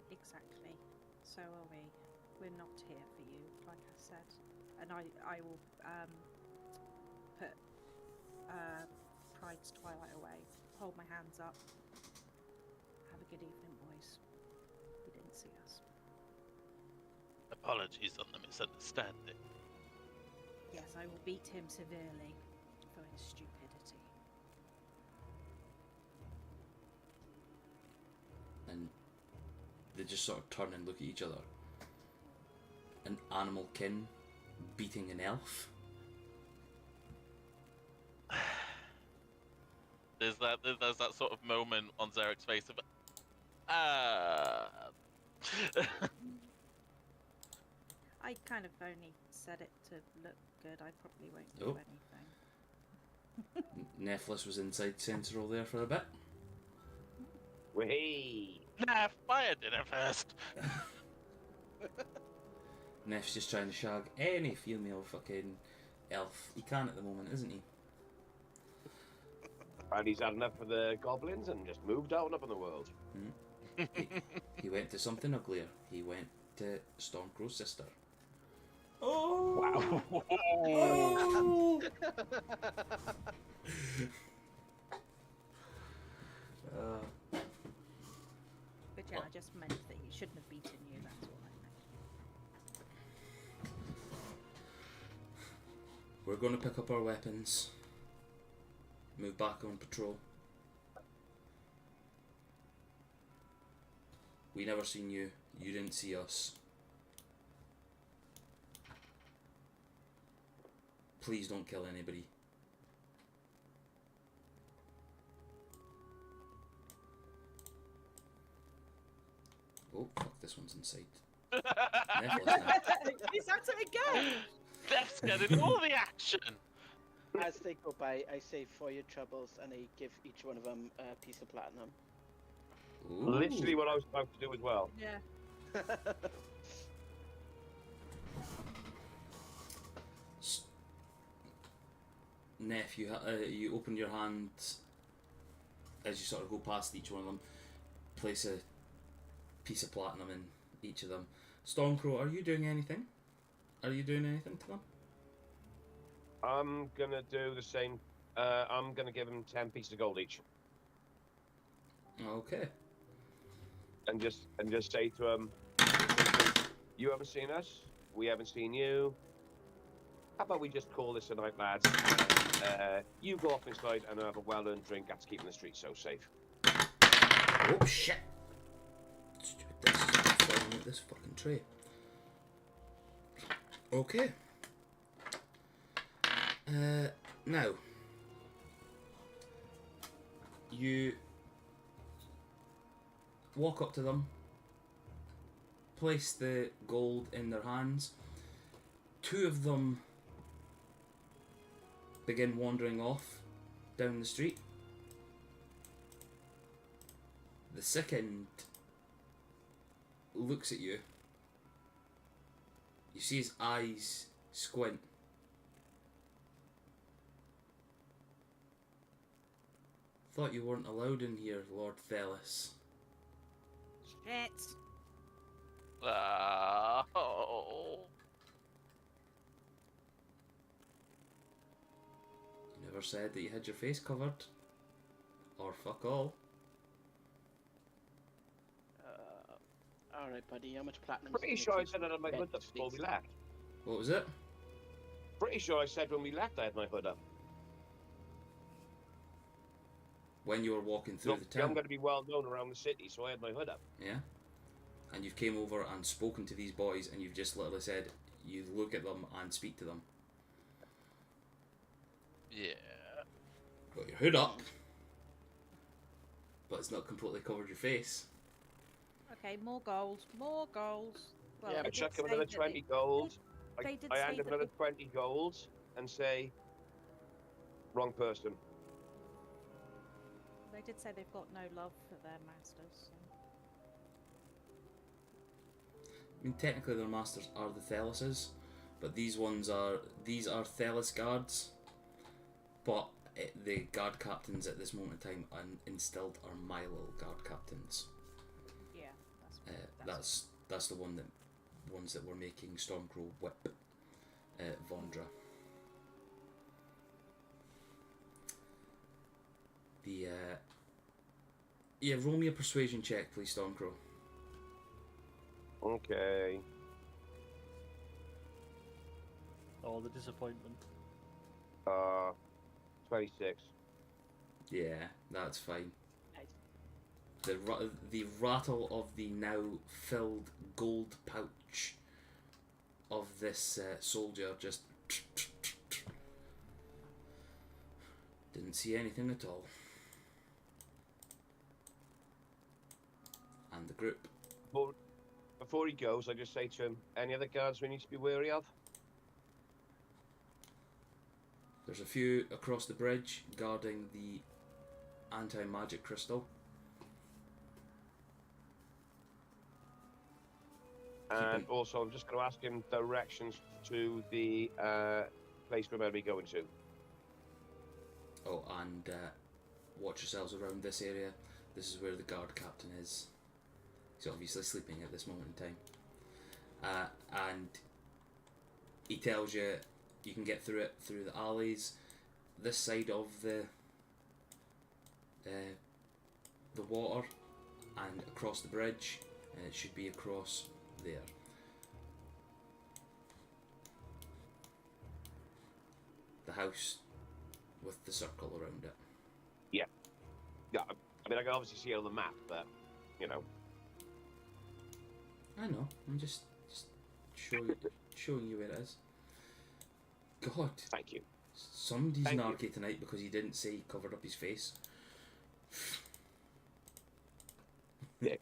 Speaker 4: Exactly. So are we. We're not here for you, like I said. And I will put Pride's Twilight away. Hold my hands up. Have a good evening, boys. You didn't see us.
Speaker 5: Apologies on the misunderstanding.
Speaker 4: Yes, I will beat him severely for his stupidity.
Speaker 1: And they just sort of turn and look at each other. An animal kin beating an elf?
Speaker 5: There's that sort of moment on Zarek's face of
Speaker 4: I kind of only said it to look good. I probably won't do
Speaker 1: Oh.
Speaker 4: anything.
Speaker 1: Nephilis was inside Central there for a bit.
Speaker 2: Whee!
Speaker 5: Nah, fire dinner first.
Speaker 1: Neff's just trying to shag any female fucking elf he can at the moment, isn't he?
Speaker 2: And he's had enough of the goblins and just moved out up in the world.
Speaker 1: He went to something uglier. He went to Stormcrow's sister. Oh!
Speaker 2: Wow.
Speaker 1: Oh!
Speaker 4: But yeah, I just meant that he shouldn't have beaten you. That's all I meant.
Speaker 1: We're going to pick up our weapons. Move back on patrol. We never seen you. You didn't see us. Please don't kill anybody. Oh, fuck, this one's inside. Nephilis now.
Speaker 4: He's at it again!
Speaker 5: Let's get in all the action.
Speaker 3: As they go by, I say for your troubles, and I give each one of them a piece of platinum.
Speaker 1: Ooh.
Speaker 2: Literally what I was about to do as well.
Speaker 4: Yeah.
Speaker 1: Neff, you open your hand as you sort of go past each one of them, place a piece of platinum in each of them. Stormcrow, are you doing anything? Are you doing anything to them?
Speaker 2: I'm gonna do the same. I'm gonna give them 10 pieces of gold each,
Speaker 1: Okay.
Speaker 2: and just say to them, "You haven't seen us. We haven't seen you. How about we just call this a night, lads? You go off inside and have a well-earned drink. That's keeping the streets so safe."
Speaker 1: Oh shit! Stupid, this is falling out this fucking tray. Okay. Now you walk up to them, place the gold in their hands. Two of them begin wandering off down the street. The second looks at you. You see his eyes squint. Thought you weren't allowed in here, Lord Thelis.
Speaker 4: Shit.
Speaker 5: Oh.
Speaker 1: You never said that you had your face covered. Or fuck all.
Speaker 3: Alright, buddy, how much platinum?
Speaker 2: Pretty sure I said I had my hood up before we left.
Speaker 1: What was it?
Speaker 2: Pretty sure I said when we left I had my hood up.
Speaker 1: When you were walking through
Speaker 2: Look,
Speaker 1: the town.
Speaker 2: I'm going to be well known around the city, so I had my hood up.
Speaker 1: Yeah. And you've came over and spoken to these boys and you've just literally said you look at them and speak to them.
Speaker 5: Yeah.
Speaker 1: Got your hood up. But it's not completely covered your face.
Speaker 4: Okay, more gold. More gold. Well,
Speaker 3: Yeah,
Speaker 2: I
Speaker 4: they
Speaker 2: chuck
Speaker 4: did
Speaker 2: him
Speaker 4: say
Speaker 2: another
Speaker 4: that
Speaker 2: 20 gold.
Speaker 4: they did
Speaker 2: I
Speaker 4: say
Speaker 2: hand him
Speaker 4: that
Speaker 2: another 20 gold and say, wrong person.
Speaker 4: they did say they've got no love for their masters. So.
Speaker 1: I mean, technically their masters are the Thelises, but these are Thelis guards. But the guard captains at this moment in time instilled are my little guard captains.
Speaker 4: Yeah, that's
Speaker 1: That's the ones that were making Stormcrow whip Vondra. Roll me a persuasion check, please, Stormcrow.
Speaker 2: Okay.
Speaker 6: Oh, the disappointment.
Speaker 2: 26.
Speaker 1: Yeah, that's fine.
Speaker 3: Nice.
Speaker 1: The rattle of the now filled gold pouch of this soldier just didn't see anything at all. And the group.
Speaker 2: Before he goes, I just say to him, any other guards we need to be wary of?
Speaker 1: There's a few across the bridge guarding the anti-magic crystal.
Speaker 2: And also, I'm just going to ask him directions to the place we're going to be going to.
Speaker 1: Oh, and watch yourselves around this area. This is where the guard captain is. He's obviously sleeping at this moment in time. And he tells you you can get through it through the alleys. This side of the water and across the bridge, and it should be across there. The house with the circle around it.
Speaker 2: Yeah, I mean, I can obviously see it on the map, but, you know.
Speaker 1: I know. I'm just showing you where it is. God,
Speaker 2: Thank you.
Speaker 1: somebody's
Speaker 2: Thank you.
Speaker 1: narky tonight because he didn't say he covered up his face.
Speaker 2: Dick.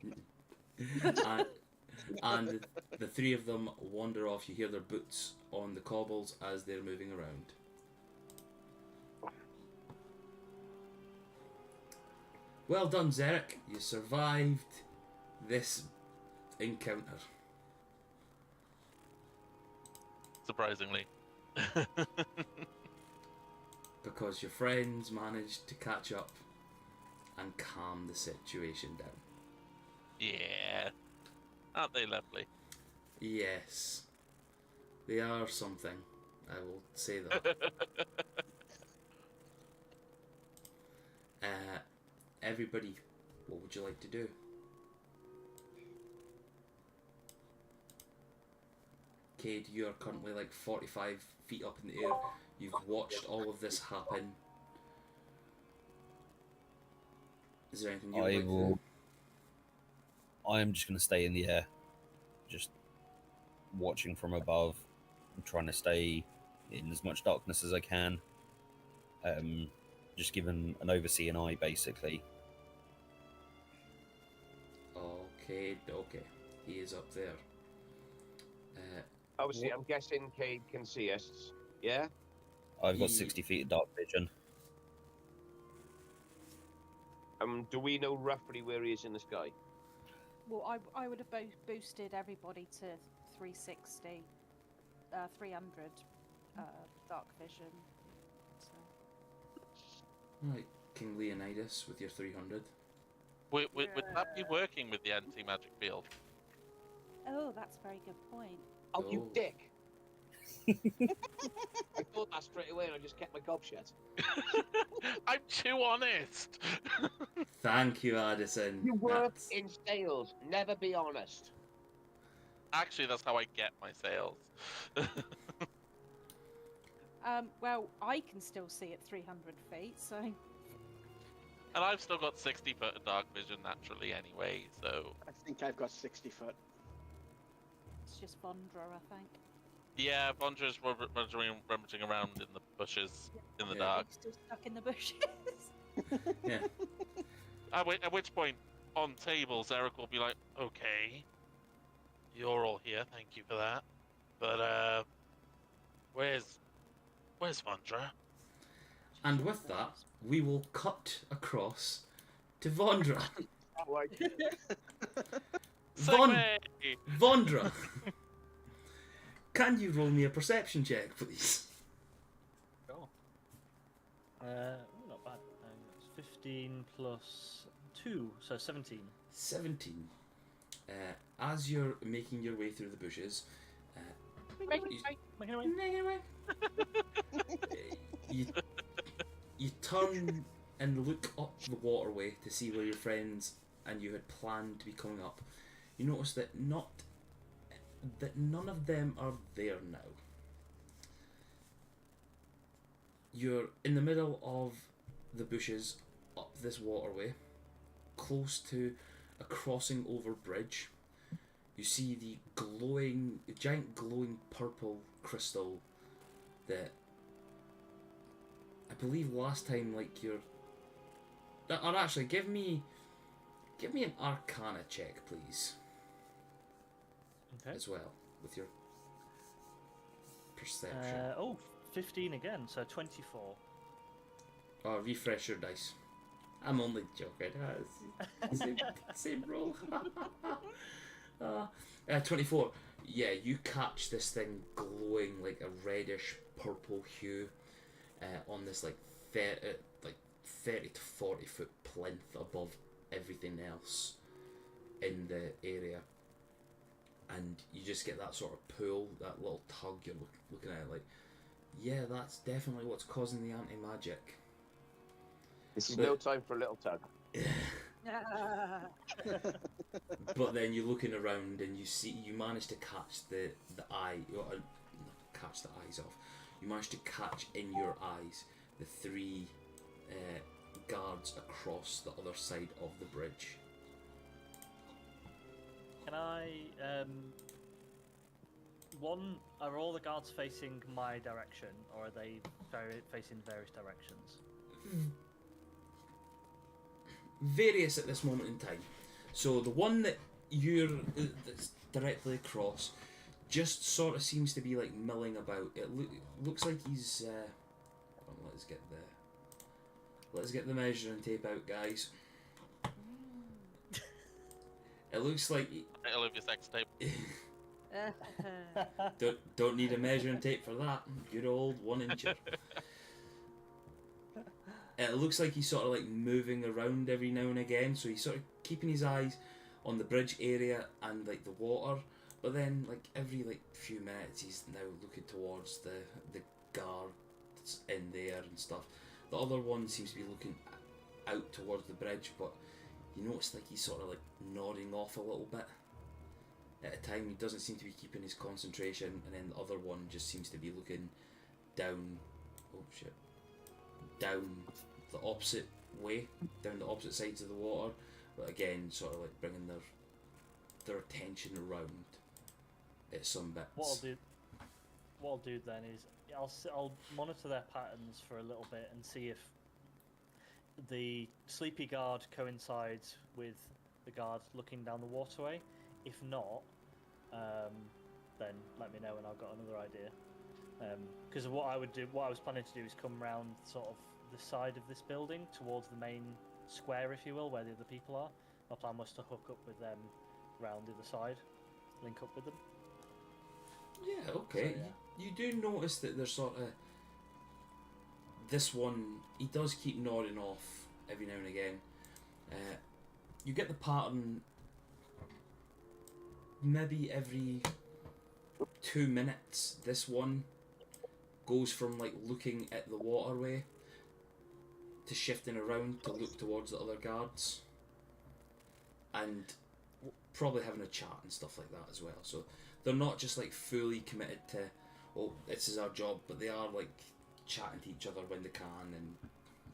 Speaker 1: and the three of them wander off. You hear their boots on the cobbles as they're moving around. Well done, Zarek. You survived this encounter.
Speaker 5: Surprisingly.
Speaker 1: because your friends managed to catch up and calm the situation down.
Speaker 5: Yeah. Aren't they lovely?
Speaker 1: Yes, they are something. I will say that. Everybody, what would you like to do? Cade, you are currently like 45 feet up in the air. You've watched all of this happen. Is there anything you would
Speaker 7: I
Speaker 1: like to
Speaker 7: will.
Speaker 1: do?
Speaker 7: I am just going to stay in the air, just watching from above, and trying to stay in as much darkness as I can. Just giving an overseeing eye, basically.
Speaker 1: Okay, okay. He is up there.
Speaker 2: Obviously,
Speaker 1: What-
Speaker 2: I'm guessing Cade can see us. Yeah?
Speaker 7: I've got
Speaker 1: Ye-
Speaker 7: 60 feet of dark vision.
Speaker 2: Do we know roughly where he is in the sky?
Speaker 4: Well, I would have boosted everybody to 360, 300 dark vision. So.
Speaker 1: Right, King Leonidas with your 300.
Speaker 5: Would that be working with the anti-magic field?
Speaker 4: Oh, that's a very good point.
Speaker 2: Oh, you
Speaker 1: Oh.
Speaker 2: dick! I thought that straight away and I just kept my gob shut.
Speaker 5: I'm too honest.
Speaker 1: Thank you, Addison.
Speaker 2: You work
Speaker 1: That's-
Speaker 2: in sales. Never be honest.
Speaker 5: Actually, that's how I get my sales.
Speaker 4: Well, I can still see at 300 feet, so
Speaker 5: And I've still got 60 foot of dark vision naturally anyway, so
Speaker 3: I think I've got 60 foot.
Speaker 4: it's just Vondra, I think.
Speaker 5: yeah, Vondra's rummaging around in the bushes in the
Speaker 1: Yeah.
Speaker 5: dark.
Speaker 4: He's still stuck in the bushes.
Speaker 1: Yeah.
Speaker 5: At which point, on tables, Eric will be like, "Okay, you're all here. Thank you for that. But where's Vondra?"
Speaker 1: And with that, we will cut across to Vondra.
Speaker 2: I like it.
Speaker 5: Segway!
Speaker 1: Vondra! Can you roll me a perception check, please?
Speaker 6: Sure. Not bad. It's 15 plus 2, so 17.
Speaker 1: 17. As you're making your way through the bushes, you, you turn and look up the waterway to see where your friends and you had planned to be coming up. You notice that none of them are there now. You're in the middle of the bushes up this waterway, close to a crossing over bridge. You see the giant glowing purple crystal that I believe last time, like your. Or actually, give me an Arcana check, please,
Speaker 6: Okay.
Speaker 1: as well with your perception.
Speaker 6: 15 again, so 24.
Speaker 1: Oh, refresh your dice. I'm only joking. Same roll. 24. Yeah, you catch this thing glowing like a reddish purple hue on this like 30 to 40 foot plinth above everything else in the area. And you just get that sort of pull, that little tug. You're looking at it like, yeah, that's definitely what's causing the anti-magic.
Speaker 2: This is
Speaker 1: But-
Speaker 2: no time for a little tug.
Speaker 1: But then you're looking around and you manage to catch the eye, or not catch the eyes off. You manage to catch in your eyes the three guards across the other side of the bridge.
Speaker 6: Can I, are all the guards facing my direction, or are they facing various directions?
Speaker 1: Various at this moment in time. So the one that that's directly across just sort of seems to be like milling about. It looks like he's. Hold on, let's get the measuring tape out, guys. It looks like
Speaker 5: I love your sex tape.
Speaker 1: don't need a measuring tape for that. Good old 1 incher. it looks like he's sort of like moving around every now and again, so he's sort of keeping his eyes on the bridge area and like the water, but then like every like few minutes he's now looking towards the guards in there and stuff. The other one seems to be looking out towards the bridge, but you notice like he's sort of like nodding off a little bit at a time. He doesn't seem to be keeping his concentration, and then the other one just seems to be looking down. Oh shit! Down the opposite way, down the opposite sides of the water, but again, sort of like bringing their attention around at some bits.
Speaker 6: What I'll do then is I'll monitor their patterns for a little bit and see if the sleepy guard coincides with the guard looking down the waterway. If not, then let me know and I've got another idea. Because what I was planning to do is come round sort of the side of this building towards the main square, if you will, where the other people are. My plan was to hook up with them round the other side, link up with them.
Speaker 1: Yeah, okay.
Speaker 6: So, yeah.
Speaker 1: You do notice that there's sort of this one. He does keep nodding off every now and again. You get the pattern maybe every 2 minutes. This one goes from like looking at the waterway to shifting around to look towards the other guards, and probably having a chat and stuff like that as well. So they're not just like fully committed to, oh, this is our job, but they are like chatting to each other when they can and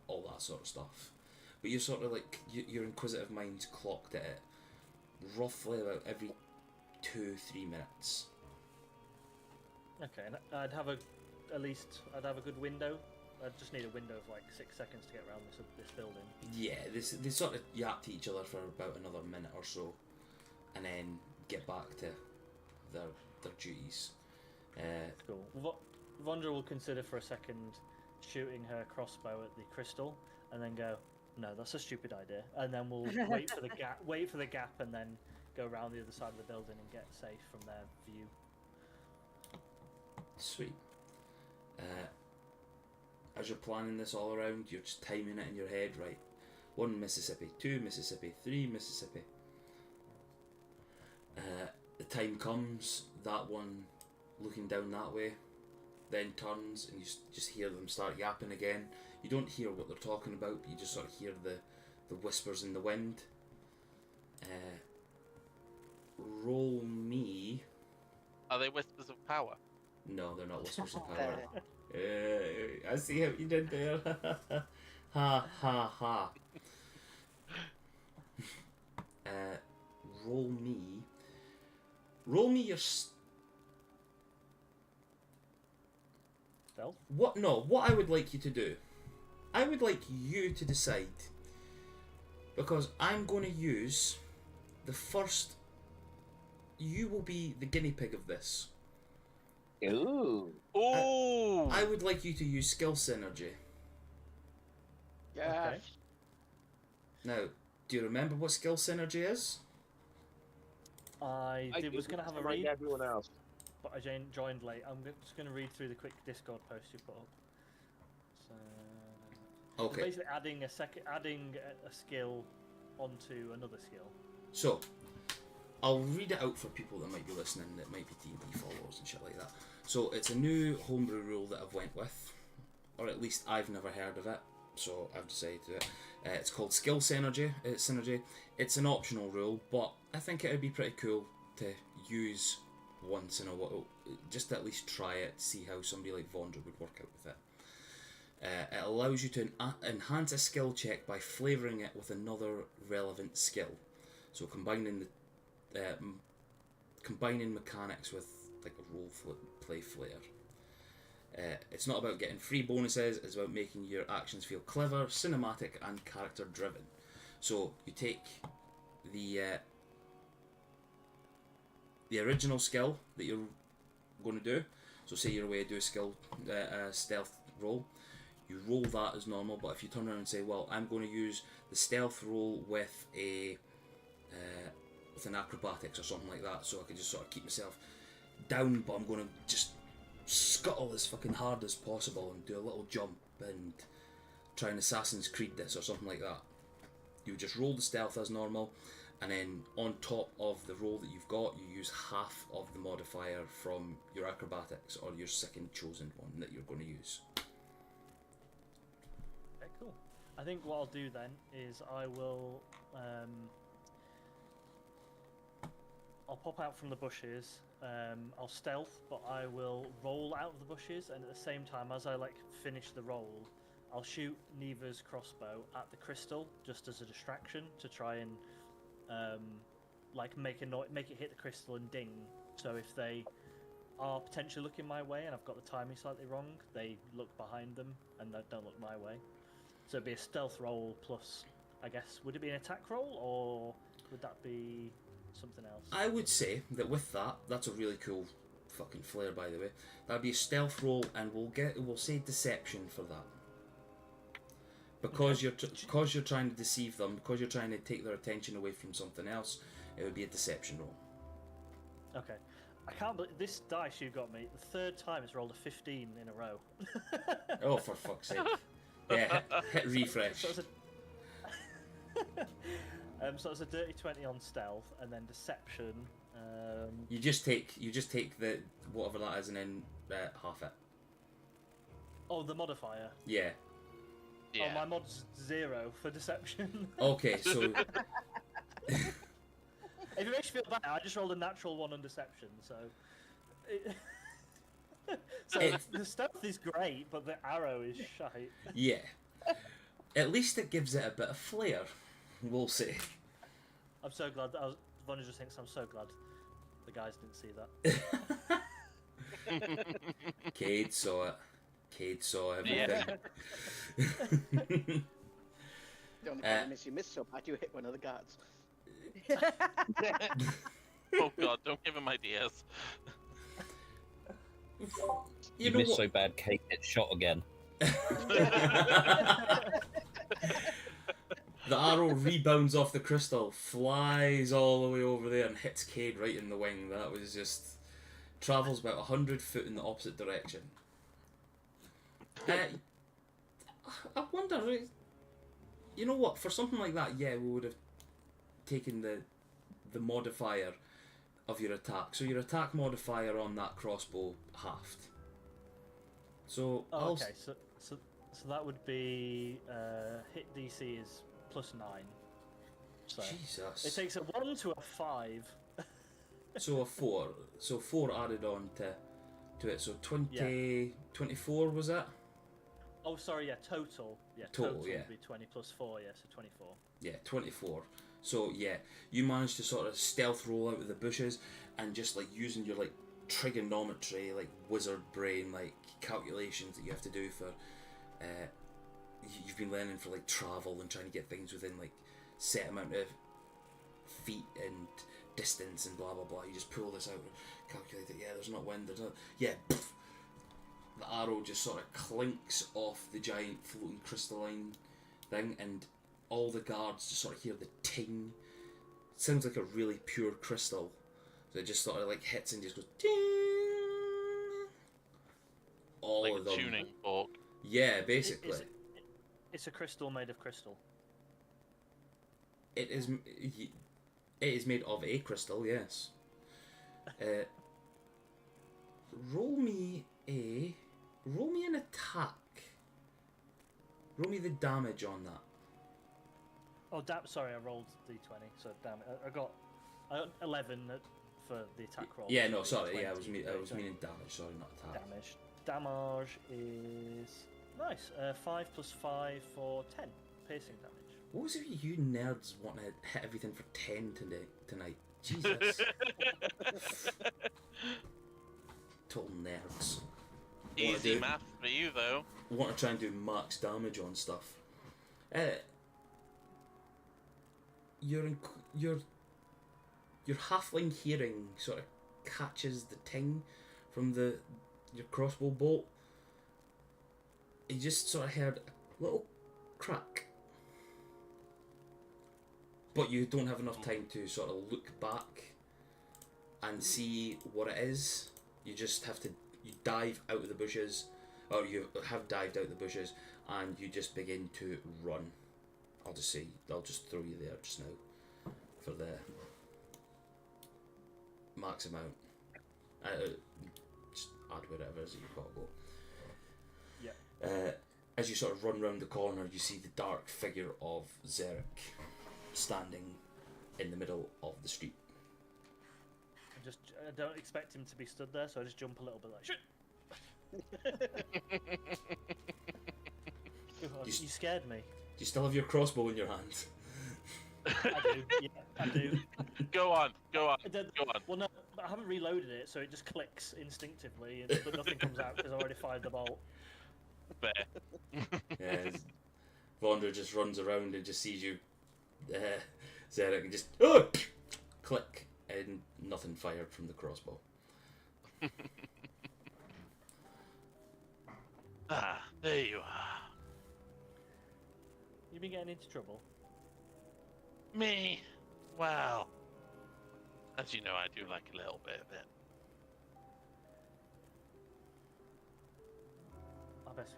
Speaker 1: all that sort of stuff. But you're sort of like, your inquisitive mind's clocked at it roughly about every 2-3 minutes.
Speaker 6: Okay, and I'd have a good window. I just need a window of like 6 seconds to get around this building.
Speaker 1: Yeah, they sort of yap to each other for about another minute or so, and then get back to their duties.
Speaker 6: Cool. Vondra will consider for a second shooting her crossbow at the crystal, and then go, "No, that's a stupid idea." And then we'll wait for the gap, and then go around the other side of the building and get safe from their view.
Speaker 1: Sweet. As you're planning this all around, you're just timing it in your head, right? 1 Mississippi, 2 Mississippi, 3 Mississippi. The time comes, that one looking down that way then turns, and you just hear them start yapping again. You don't hear what they're talking about, but you just sort of hear the whispers in the wind. Roll me.
Speaker 5: Are they whispers of power?
Speaker 1: No, they're not whispers of power. I see how you did there. Ha ha ha. Roll me your
Speaker 6: Stealth?
Speaker 1: what? No, what I would like you to do, I would like you to decide, because I'm going to use the first. You will be the guinea pig of this.
Speaker 2: Ooh.
Speaker 5: Ooh!
Speaker 1: I would like you to use skill synergy.
Speaker 3: Yes.
Speaker 6: Okay.
Speaker 1: Now, do you remember what skill synergy is?
Speaker 6: I was going to have a
Speaker 2: like
Speaker 6: read,
Speaker 2: everyone else.
Speaker 6: but I joined late. Just going to read through the quick Discord post you put up. So,
Speaker 1: Okay.
Speaker 6: basically adding a skill onto another skill.
Speaker 1: So, I'll read it out for people that might be listening, that might be D&D followers and shit like that. So, it's a new homebrew rule that I've went with, or at least I've never heard of it, so I've decided to do it. It's called Skill Synergy. It's an optional rule, but I think it would be pretty cool to use once in a while, just to at least try it, see how somebody like Vondra would work out with it. It allows you to enhance a skill check by flavouring it with another relevant skill. So combining mechanics with like a role play flair. It's not about getting free bonuses, it's about making your actions feel clever, cinematic and character driven. So you take the original skill that you're going to do. So say you're away to do a skill stealth roll. You roll that as normal, but if you turn around and say, well, I'm going to use the stealth roll with with an acrobatics or something like that, so I can just sort of keep myself down, but I'm going to just scuttle as fucking hard as possible and do a little jump and try and Assassin's Creed this or something like that. You would just roll the stealth as normal, and then on top of the roll that you've got, you use half of the modifier from your acrobatics or your second chosen one that you're going to use.
Speaker 6: Okay, cool. I think what I'll do then is I will I'll pop out from the bushes. I'll stealth, but I will roll out of the bushes, and at the same time, as I like finish the roll, I'll shoot Neva's crossbow at the crystal just as a distraction to try and like make it hit the crystal and ding. So if they are potentially looking my way and I've got the timing slightly wrong, they look behind them and they don't look my way. So it'd be a stealth roll plus, I guess, would it be an attack roll or would that be something else?
Speaker 1: I would say that with that, that's a really cool fucking flare, by the way. That'd be a stealth roll, and we'll say deception for that. Because because you're trying to deceive them, because you're trying to take their attention away from something else, it would be a deception roll.
Speaker 6: Okay. I can't believe this dice you got me. The third time it's rolled a 15 in a row.
Speaker 1: Oh, for fuck's sake! Yeah, hit refresh.
Speaker 6: So it's a dirty 20 on stealth, and then deception.
Speaker 1: You just take the whatever that is, and then half it.
Speaker 6: Oh, the modifier.
Speaker 1: Yeah.
Speaker 5: Yeah.
Speaker 6: Oh, my mod's 0 for deception.
Speaker 1: Okay, so
Speaker 6: If it makes you feel better, I just rolled a natural 1 on deception, so. The stealth is great, but the arrow is shite.
Speaker 1: yeah, at least it gives it a bit of flair. We'll say.
Speaker 6: I'm so glad that Vonnie just thinks I'm so glad the guys didn't see that.
Speaker 1: Cade saw it. Cade saw everything.
Speaker 3: The only problem is you missed so bad you hit one of the guards.
Speaker 5: Oh god, don't give him ideas.
Speaker 1: You know
Speaker 7: missed
Speaker 1: what?
Speaker 7: so bad, Kate gets shot again.
Speaker 1: The arrow rebounds off the crystal, flies all the way over there, and hits Cade right in the wing. That was just travels about 100 foot in the opposite direction. I wonder, you know what? For something like that, yeah, we would have taken the modifier of your attack. So your attack modifier on that crossbow halved. So
Speaker 6: Oh, okay, so that would be hit DC is +9. So
Speaker 1: Jesus.
Speaker 6: it takes a 1 to a 5.
Speaker 1: So a 4. So 4 added on to it. So 20, 24 was that?
Speaker 6: Oh, sorry, yeah, total. Yeah,
Speaker 1: Total, yeah.
Speaker 6: would be 20 + 4, yeah, so 24.
Speaker 1: Yeah, 24. So yeah, you managed to sort of stealth roll out of the bushes and just like using your like trigonometry, like wizard brain, like calculations that you have to do for you've been learning for like travel and trying to get things within like set amount of feet and distance and blah blah blah. You just pull this out and calculate it. Yeah, there's not wind. There's not. Yeah. Poof, the arrow just sort of clinks off the giant floating crystalline thing, and all the guards just sort of hear the ting. It sounds like a really pure crystal. So it just sort of like hits and just goes ting. All
Speaker 5: Like
Speaker 1: of them.
Speaker 5: tuning fork.
Speaker 1: Yeah, basically.
Speaker 6: It's a crystal made of crystal.
Speaker 1: It is made of a crystal, yes. Roll me an attack. Roll me the damage on that.
Speaker 6: Oh, sorry, I rolled D20, so damn it. I got 11 for the attack roll.
Speaker 1: Yeah,
Speaker 6: so
Speaker 1: no,
Speaker 6: it's
Speaker 1: sorry.
Speaker 6: 20,
Speaker 1: Yeah, I was
Speaker 6: so
Speaker 1: meaning damage. Sorry, not attack.
Speaker 6: Damage is nice. 5 + 5 for 10 piercing damage.
Speaker 1: What was it with you nerds wanting to hit everything for 10 tonight? Jesus. Total nerds.
Speaker 5: Easy math for you though.
Speaker 1: Want to try and do max damage on stuff. Your halfling hearing sort of catches the ting from your crossbow bolt. You just sort of heard a little crack, but you don't have enough time to sort of look back and see what it is. You just have to dive out of the bushes or you have dived out the bushes, and you just begin to run. I'll just throw you there just now for the max amount. Just add whatever it is that you've got to go.
Speaker 6: Yeah.
Speaker 1: As you sort of run round the corner, you see the dark figure of Zarek standing in the middle of the street.
Speaker 6: I don't expect him to be stood there, so I just jump a little bit like, shit! You scared me.
Speaker 1: Do you still have your crossbow in your hand?
Speaker 6: I do, yeah, I do.
Speaker 5: Go on.
Speaker 6: Go on. Well, no, I haven't reloaded it, so it just clicks instinctively, but nothing comes out because I already fired the bolt.
Speaker 5: Fair.
Speaker 1: Yeah, Vondra just runs around and just sees you, Zarek, and just click, and nothing fired from the crossbow.
Speaker 5: Ah, there you are.
Speaker 6: You been getting into trouble?
Speaker 5: Me? Well, as you know, I do like a little bit of it. I guess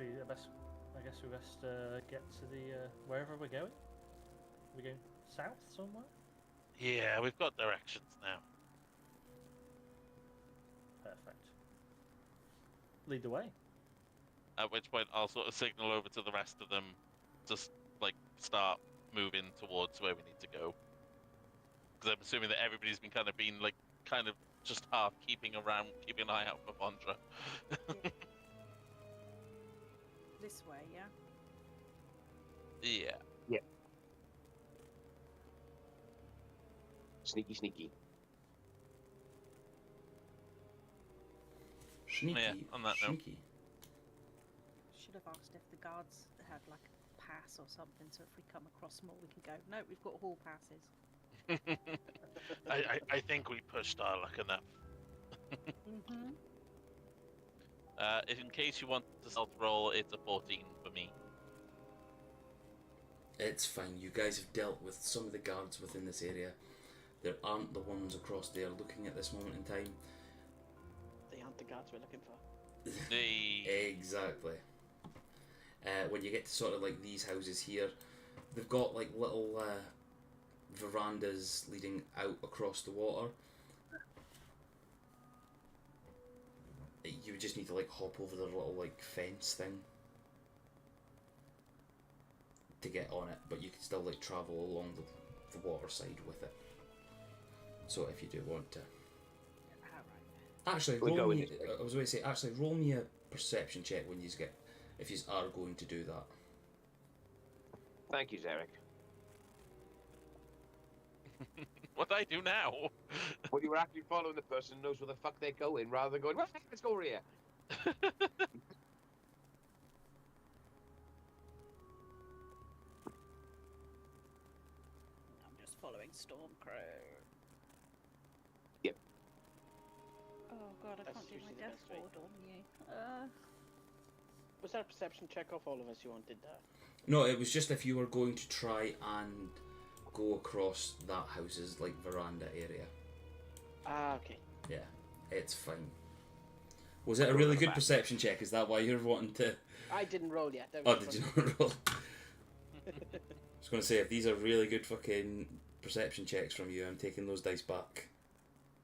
Speaker 5: we best get to the wherever we're going. We're going south somewhere. Yeah, we've got directions now.
Speaker 6: Perfect. Lead the way.
Speaker 5: At which point, I'll sort of signal over to the rest of them, just like start moving towards where we need to go. Because I'm assuming that everybody's been kind of just half keeping an eye out for Vondra.
Speaker 4: This way, yeah?
Speaker 5: Yeah.
Speaker 2: Sneaky, sneaky.
Speaker 1: Sneaky,
Speaker 5: Yeah, on that note.
Speaker 1: sneaky.
Speaker 4: Should have asked if the guards had like a pass or something, so if we come across more, we can go. No, we've got hall passes.
Speaker 5: I think we pushed our luck enough.
Speaker 4: Mm-hmm.
Speaker 5: In case you want to stealth roll, it's a 14 for me.
Speaker 1: It's fine. You guys have dealt with some of the guards within this area. There aren't the ones across there looking at this moment in time.
Speaker 3: They aren't the guards we're looking for.
Speaker 1: Exactly. When you get to sort of like these houses here, they've got like little verandas leading out across the water. You would just need to like hop over the little like fence thing to get on it, but you can still like travel along the water side with it. So if you do want to, actually roll me. I was going to say, actually roll me a perception check when you get, if you are going to do that.
Speaker 2: Thank you, Zarek.
Speaker 5: What do I do now?
Speaker 2: Well, you were actually following the person who knows where the fuck they're going, rather than going, well, let's go over here.
Speaker 4: I'm just following Stormcrow.
Speaker 2: Yep.
Speaker 4: Oh god, I
Speaker 3: That's
Speaker 4: can't do my
Speaker 3: usually the
Speaker 4: death
Speaker 3: best way.
Speaker 4: ward on you.
Speaker 3: Was that a perception check off all of us you wanted that?
Speaker 1: No, it was just if you were going to try and go across that house's like veranda area.
Speaker 3: Ah, okay.
Speaker 1: Yeah, it's fine. Was it a really good perception check? Is that why you're wanting to?
Speaker 3: I didn't roll yet. That
Speaker 1: Oh,
Speaker 3: was
Speaker 1: did you
Speaker 3: fun.
Speaker 1: not roll? I was going to say, if these are really good fucking perception checks from you, I'm taking those dice back.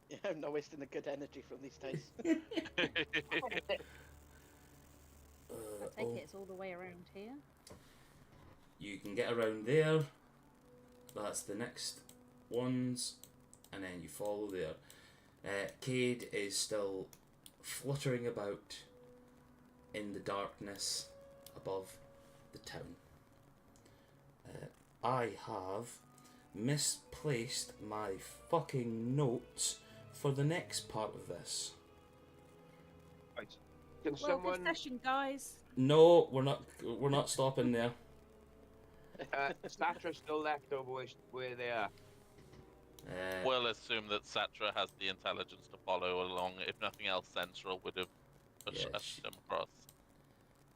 Speaker 3: Yeah, I'm not wasting the good energy from these dice.
Speaker 4: I take it it's all the way around here.
Speaker 1: You can get around there. That's the next ones, and then you follow there. Cade is still fluttering about in the darkness above the town. I have misplaced my fucking notes for the next part of this.
Speaker 2: Right. Can
Speaker 4: Well,
Speaker 2: someone...
Speaker 4: good session, guys.
Speaker 1: No, we're not stopping there.
Speaker 2: Statra's still left over where they are.
Speaker 5: We'll assume that Satra has the intelligence to follow along. If nothing else, Central would have pushed
Speaker 1: Yeah,
Speaker 5: them across.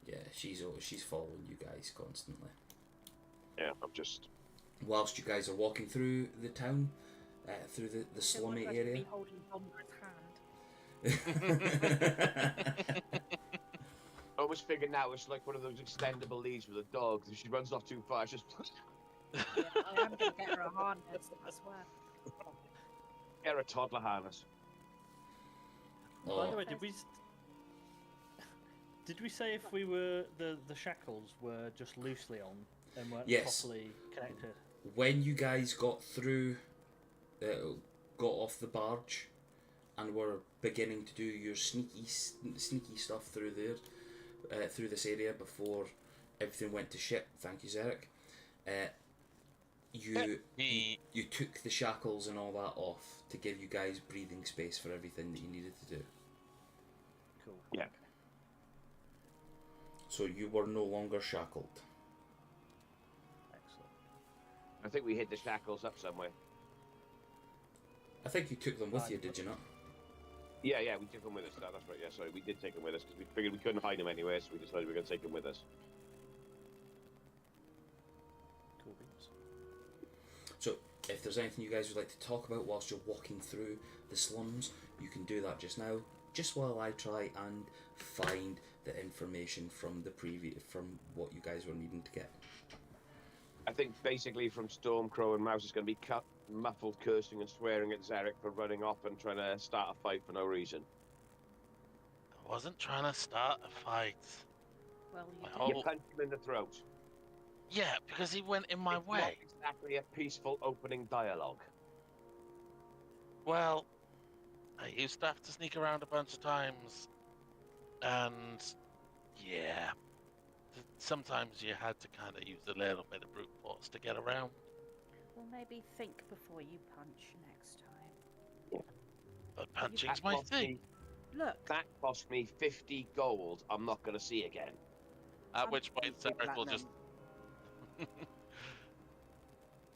Speaker 1: Yeah, she's following you guys constantly.
Speaker 2: Yeah, I'm just...
Speaker 1: Whilst you guys are walking through the town, through the slummy
Speaker 4: Someone
Speaker 1: area.
Speaker 4: be holding Vondra's hand.
Speaker 2: Oh, almost figured now it's like one of those extendable leads with a dog. If she runs off too far, it's just
Speaker 4: Yeah, I am going to get her a harness, I swear.
Speaker 2: get her a toddler harness.
Speaker 6: By the
Speaker 1: Oh,
Speaker 6: way, did we say if we were the shackles were just loosely on and weren't
Speaker 1: Yes.
Speaker 6: properly connected?
Speaker 1: when you guys got through, got off the barge, and were beginning to do your sneaky stuff through there, through this area before everything went to shit. Thank you, Zarek. You took the shackles and all that off to give you guys breathing space for everything that you needed to do.
Speaker 6: Cool.
Speaker 2: Yeah.
Speaker 1: So you were no longer shackled.
Speaker 6: Excellent.
Speaker 2: I think we hid the shackles up somewhere.
Speaker 1: I think you took them with you, did you not?
Speaker 2: Yeah, we took them with us. That's right. Yeah, sorry, we did take them with us because we figured we couldn't hide them anywhere, so we decided we were going to take them with us.
Speaker 6: Cool beans.
Speaker 1: So, if there's anything you guys would like to talk about whilst you're walking through the slums, you can do that just now, just while I try and find the information from from what you guys were needing to get.
Speaker 2: I think basically from Stormcrow and Mouse is going to be muffled cursing and swearing at Zarek for running off and trying to start a fight for no reason.
Speaker 5: I wasn't trying to start a fight.
Speaker 4: Well, you
Speaker 5: Well,
Speaker 4: did.
Speaker 2: You punched him in the throat.
Speaker 5: Yeah, because he went in my
Speaker 2: It's
Speaker 5: way.
Speaker 2: not exactly a peaceful opening dialogue.
Speaker 5: Well, I used to have to sneak around a bunch of times, and yeah, sometimes you had to kind of use a little bit of brute force to get around.
Speaker 4: Well, maybe think before you punch next time.
Speaker 5: But punching's
Speaker 2: That
Speaker 5: my
Speaker 2: cost
Speaker 5: thing.
Speaker 2: me-
Speaker 4: Look,
Speaker 2: That cost me 50 gold I'm not going to see again.
Speaker 5: At
Speaker 4: I'm
Speaker 5: which point,
Speaker 3: Big
Speaker 5: Zarek will just.
Speaker 3: platinum.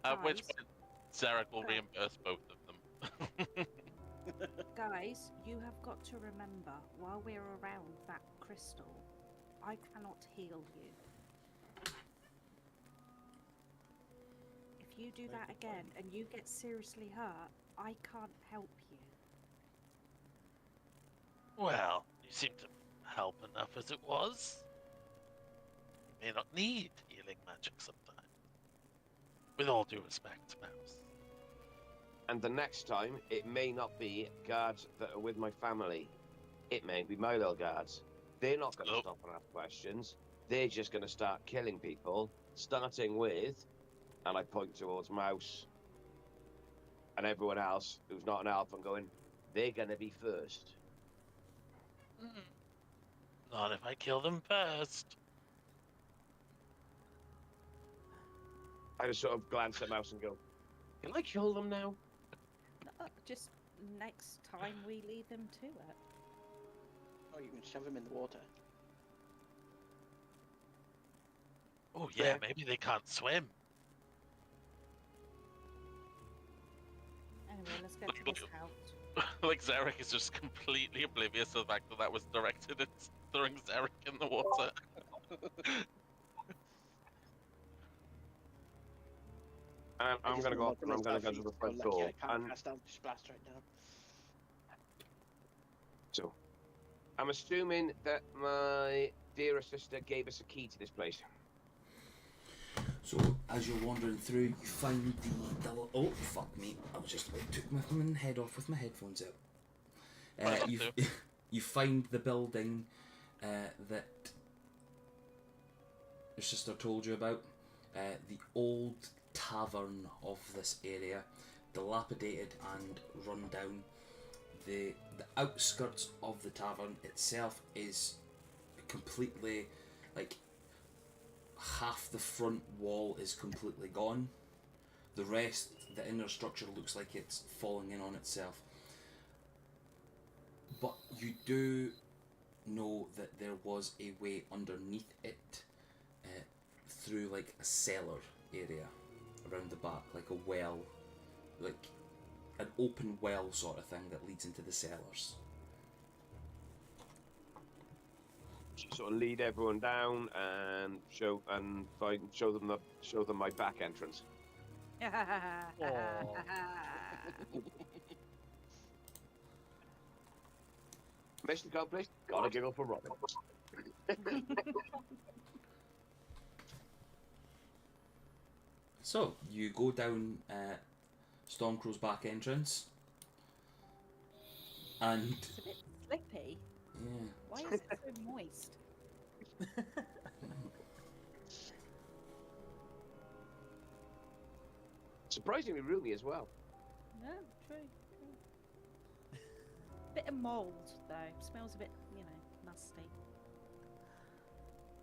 Speaker 5: At which
Speaker 4: Guys.
Speaker 5: point, Zarek will reimburse both of them.
Speaker 4: guys, you have got to remember, while we're around that crystal, I cannot heal you. If you do that again and you get seriously hurt, I can't help you.
Speaker 5: Well, you seem to help enough as it was. You may not need healing magic sometime. With all due respect, Mouse.
Speaker 2: And the next time, it may not be guards that are with my family. It may be my little guards. They're not going to
Speaker 5: Nope.
Speaker 2: stop and ask questions. They're just going to start killing people, starting with, and I point towards Mouse and everyone else who's not an elf and going, they're going to be first.
Speaker 5: Not if I kill them first.
Speaker 2: I just sort of glance at Mouse and go, can I kill them now?
Speaker 4: No, just next time we lead them to it.
Speaker 3: Or you can shove him in the water.
Speaker 5: Oh yeah,
Speaker 2: Yeah.
Speaker 5: maybe they can't swim.
Speaker 4: Anyway, let's get to this house.
Speaker 5: Like Zarek is just completely oblivious to the fact that that was directed at throwing Zarek in the water.
Speaker 2: I'm
Speaker 3: I just
Speaker 2: going to go
Speaker 3: know
Speaker 2: off and I'm going to go to the front
Speaker 3: lucky
Speaker 2: door.
Speaker 3: I can't
Speaker 2: And
Speaker 3: cast Eldritch Blast right now.
Speaker 2: so, I'm assuming that my dearest sister gave us a key to this place.
Speaker 1: So as you're wandering through, you find the oh fuck me! I was just about to took my fucking head off with my headphones out.
Speaker 5: What
Speaker 1: You
Speaker 5: about to?
Speaker 1: you find the building that your sister told you about. The old tavern of this area, dilapidated and run down. The outskirts of the tavern itself is completely like. Half the front wall is completely gone. The rest, the inner structure looks like it's falling in on itself. But you do know that there was a way underneath it, through like a cellar area around the back, like a well, like an open well sort of thing that leads into the cellars.
Speaker 2: Sort of lead everyone down and show them my back entrance. Mr. Copley, gotta giggle for Robin.
Speaker 1: So you go down Stormcrow's back entrance, and
Speaker 4: It's a bit slippy.
Speaker 1: yeah,
Speaker 4: Why is it so moist?
Speaker 2: Surprisingly roomy as well.
Speaker 4: No, true. Bit of mould though. Smells a bit, musty.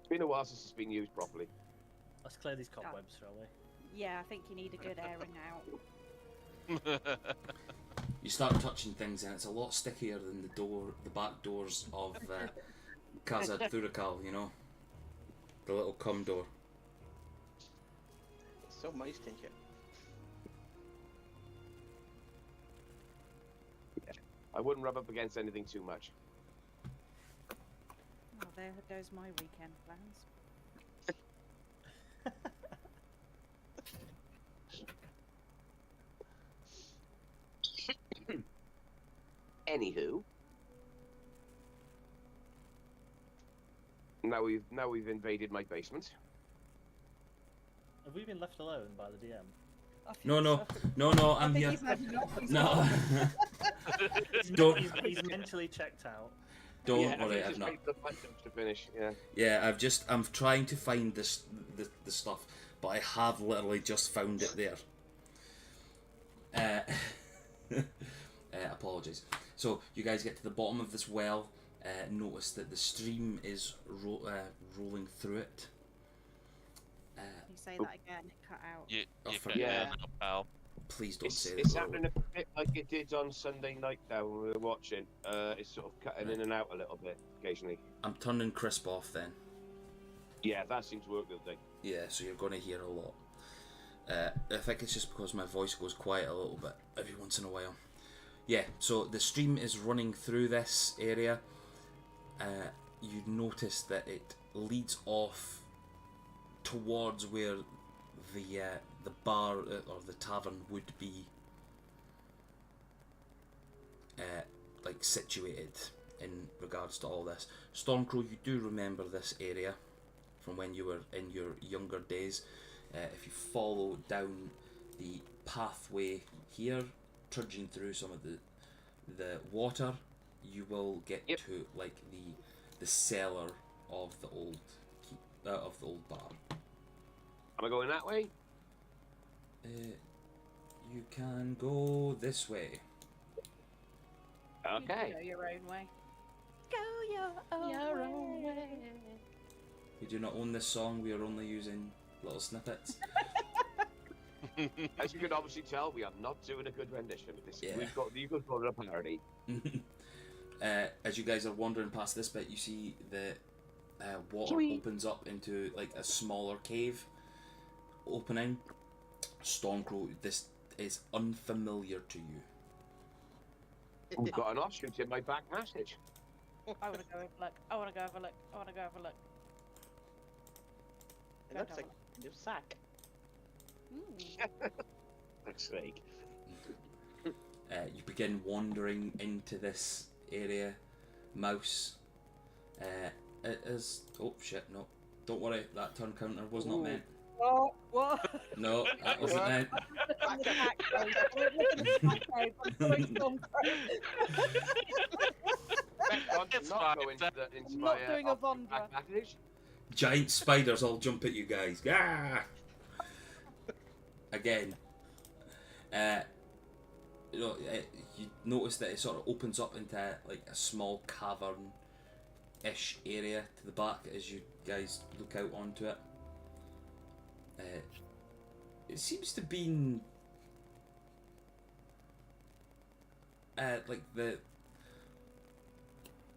Speaker 2: It's been a while since it's been used properly.
Speaker 6: Let's clear these cobwebs, shall we?
Speaker 4: Yeah, I think you need a good airing out.
Speaker 1: you start touching things, and it's a lot stickier than the back doors of Casa Thurikal. You know, the little cum door.
Speaker 3: It's so moist in here.
Speaker 2: I wouldn't rub up against anything too much.
Speaker 4: Oh, there goes my weekend plans.
Speaker 2: Anywho, now we've invaded my basement.
Speaker 6: Have we been left alone by the DM?
Speaker 1: No, I'm here. No, don't
Speaker 6: He's mentally checked out.
Speaker 1: don't
Speaker 2: Yeah,
Speaker 1: worry,
Speaker 2: I
Speaker 1: I've
Speaker 2: just
Speaker 1: not.
Speaker 2: waited for the phantoms to finish. Yeah.
Speaker 1: Yeah, I'm trying to find the stuff, but I have literally just found it there. Apologies. So you guys get to the bottom of this well. Notice that the stream is rolling through it.
Speaker 4: You say that again, it cut out.
Speaker 5: You
Speaker 1: for-
Speaker 2: yeah.
Speaker 5: pal.
Speaker 1: Please don't say
Speaker 2: It's
Speaker 1: that.
Speaker 2: happening a bit like it did on Sunday night now when we were watching. It's sort of cutting in and out a little bit occasionally.
Speaker 1: I'm turning crisp off then.
Speaker 2: Yeah, that seems to work the other day.
Speaker 1: Yeah, so you're going to hear a lot. I think it's just because my voice goes quiet a little bit every once in a while. Yeah, so the stream is running through this area. You notice that it leads off towards where the bar or the tavern would be like situated in regards to all this. Stormcrow, you do remember this area from when you were in your younger days. If you follow down the pathway here, trudging through some of the water, you will get to like the cellar of the old bar.
Speaker 2: Am I going that way?
Speaker 1: You can go this way.
Speaker 4: You can
Speaker 2: Okay.
Speaker 4: go your own way. Go your own way.
Speaker 1: We do not own this song. We are only using little snippets.
Speaker 2: As you can obviously tell, we are not doing a good rendition of this.
Speaker 1: Yeah.
Speaker 2: You could call it a parody.
Speaker 1: As you guys are wandering past this bit, you see the water
Speaker 2: Sweet.
Speaker 1: opens up into like a smaller cave opening. Stormcrow, this is unfamiliar to you.
Speaker 2: We've got an offshoot in my back passage.
Speaker 4: I want to go have a look. I want to go have a look. I want to go have a look.
Speaker 3: It looks like a new sack.
Speaker 2: Fuck's sake.
Speaker 1: You begin wandering into this area. Mouse it is. Oh shit! No, don't worry. That turn counter was not
Speaker 2: Ooh.
Speaker 1: meant.
Speaker 4: What?
Speaker 1: No, that wasn't meant.
Speaker 4: I'm the back road. I'm the back road. I'm following Stormcrow.
Speaker 5: It's
Speaker 2: not
Speaker 5: fine.
Speaker 2: go into
Speaker 4: I'm
Speaker 2: my
Speaker 4: not doing a
Speaker 2: off-
Speaker 4: Vondra.
Speaker 2: back passage.
Speaker 1: Giant spiders all jump at you guys. Ah! Again. You notice that it sort of opens up into like a small cavern-ish area to the back as you guys look out onto it. It seems to be like the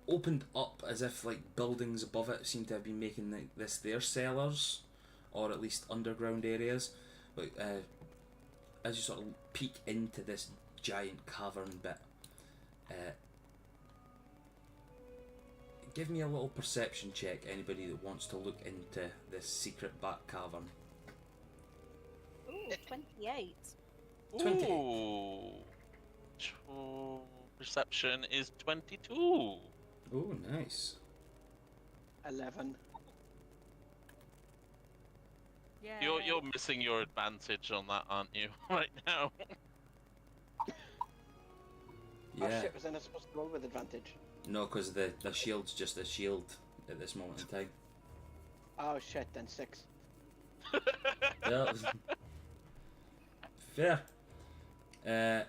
Speaker 1: opened up as if like buildings above it seem to have been making this their cellars, or at least underground areas. But as you sort of peek into this giant cavern bit, give me a little perception check, anybody that wants to look into this secret back cavern.
Speaker 4: Ooh, 28.
Speaker 1: 20.
Speaker 5: Ooh. Perception is 22.
Speaker 1: Oh, nice.
Speaker 3: 11.
Speaker 4: Yeah.
Speaker 5: You're missing your advantage on that, aren't you? Right now.
Speaker 3: Oh
Speaker 1: Yeah.
Speaker 3: shit, was I not supposed to roll with advantage?
Speaker 1: No, because the shield's just a shield at this moment in time.
Speaker 3: Oh shit, then 6.
Speaker 1: Yeah. Fair.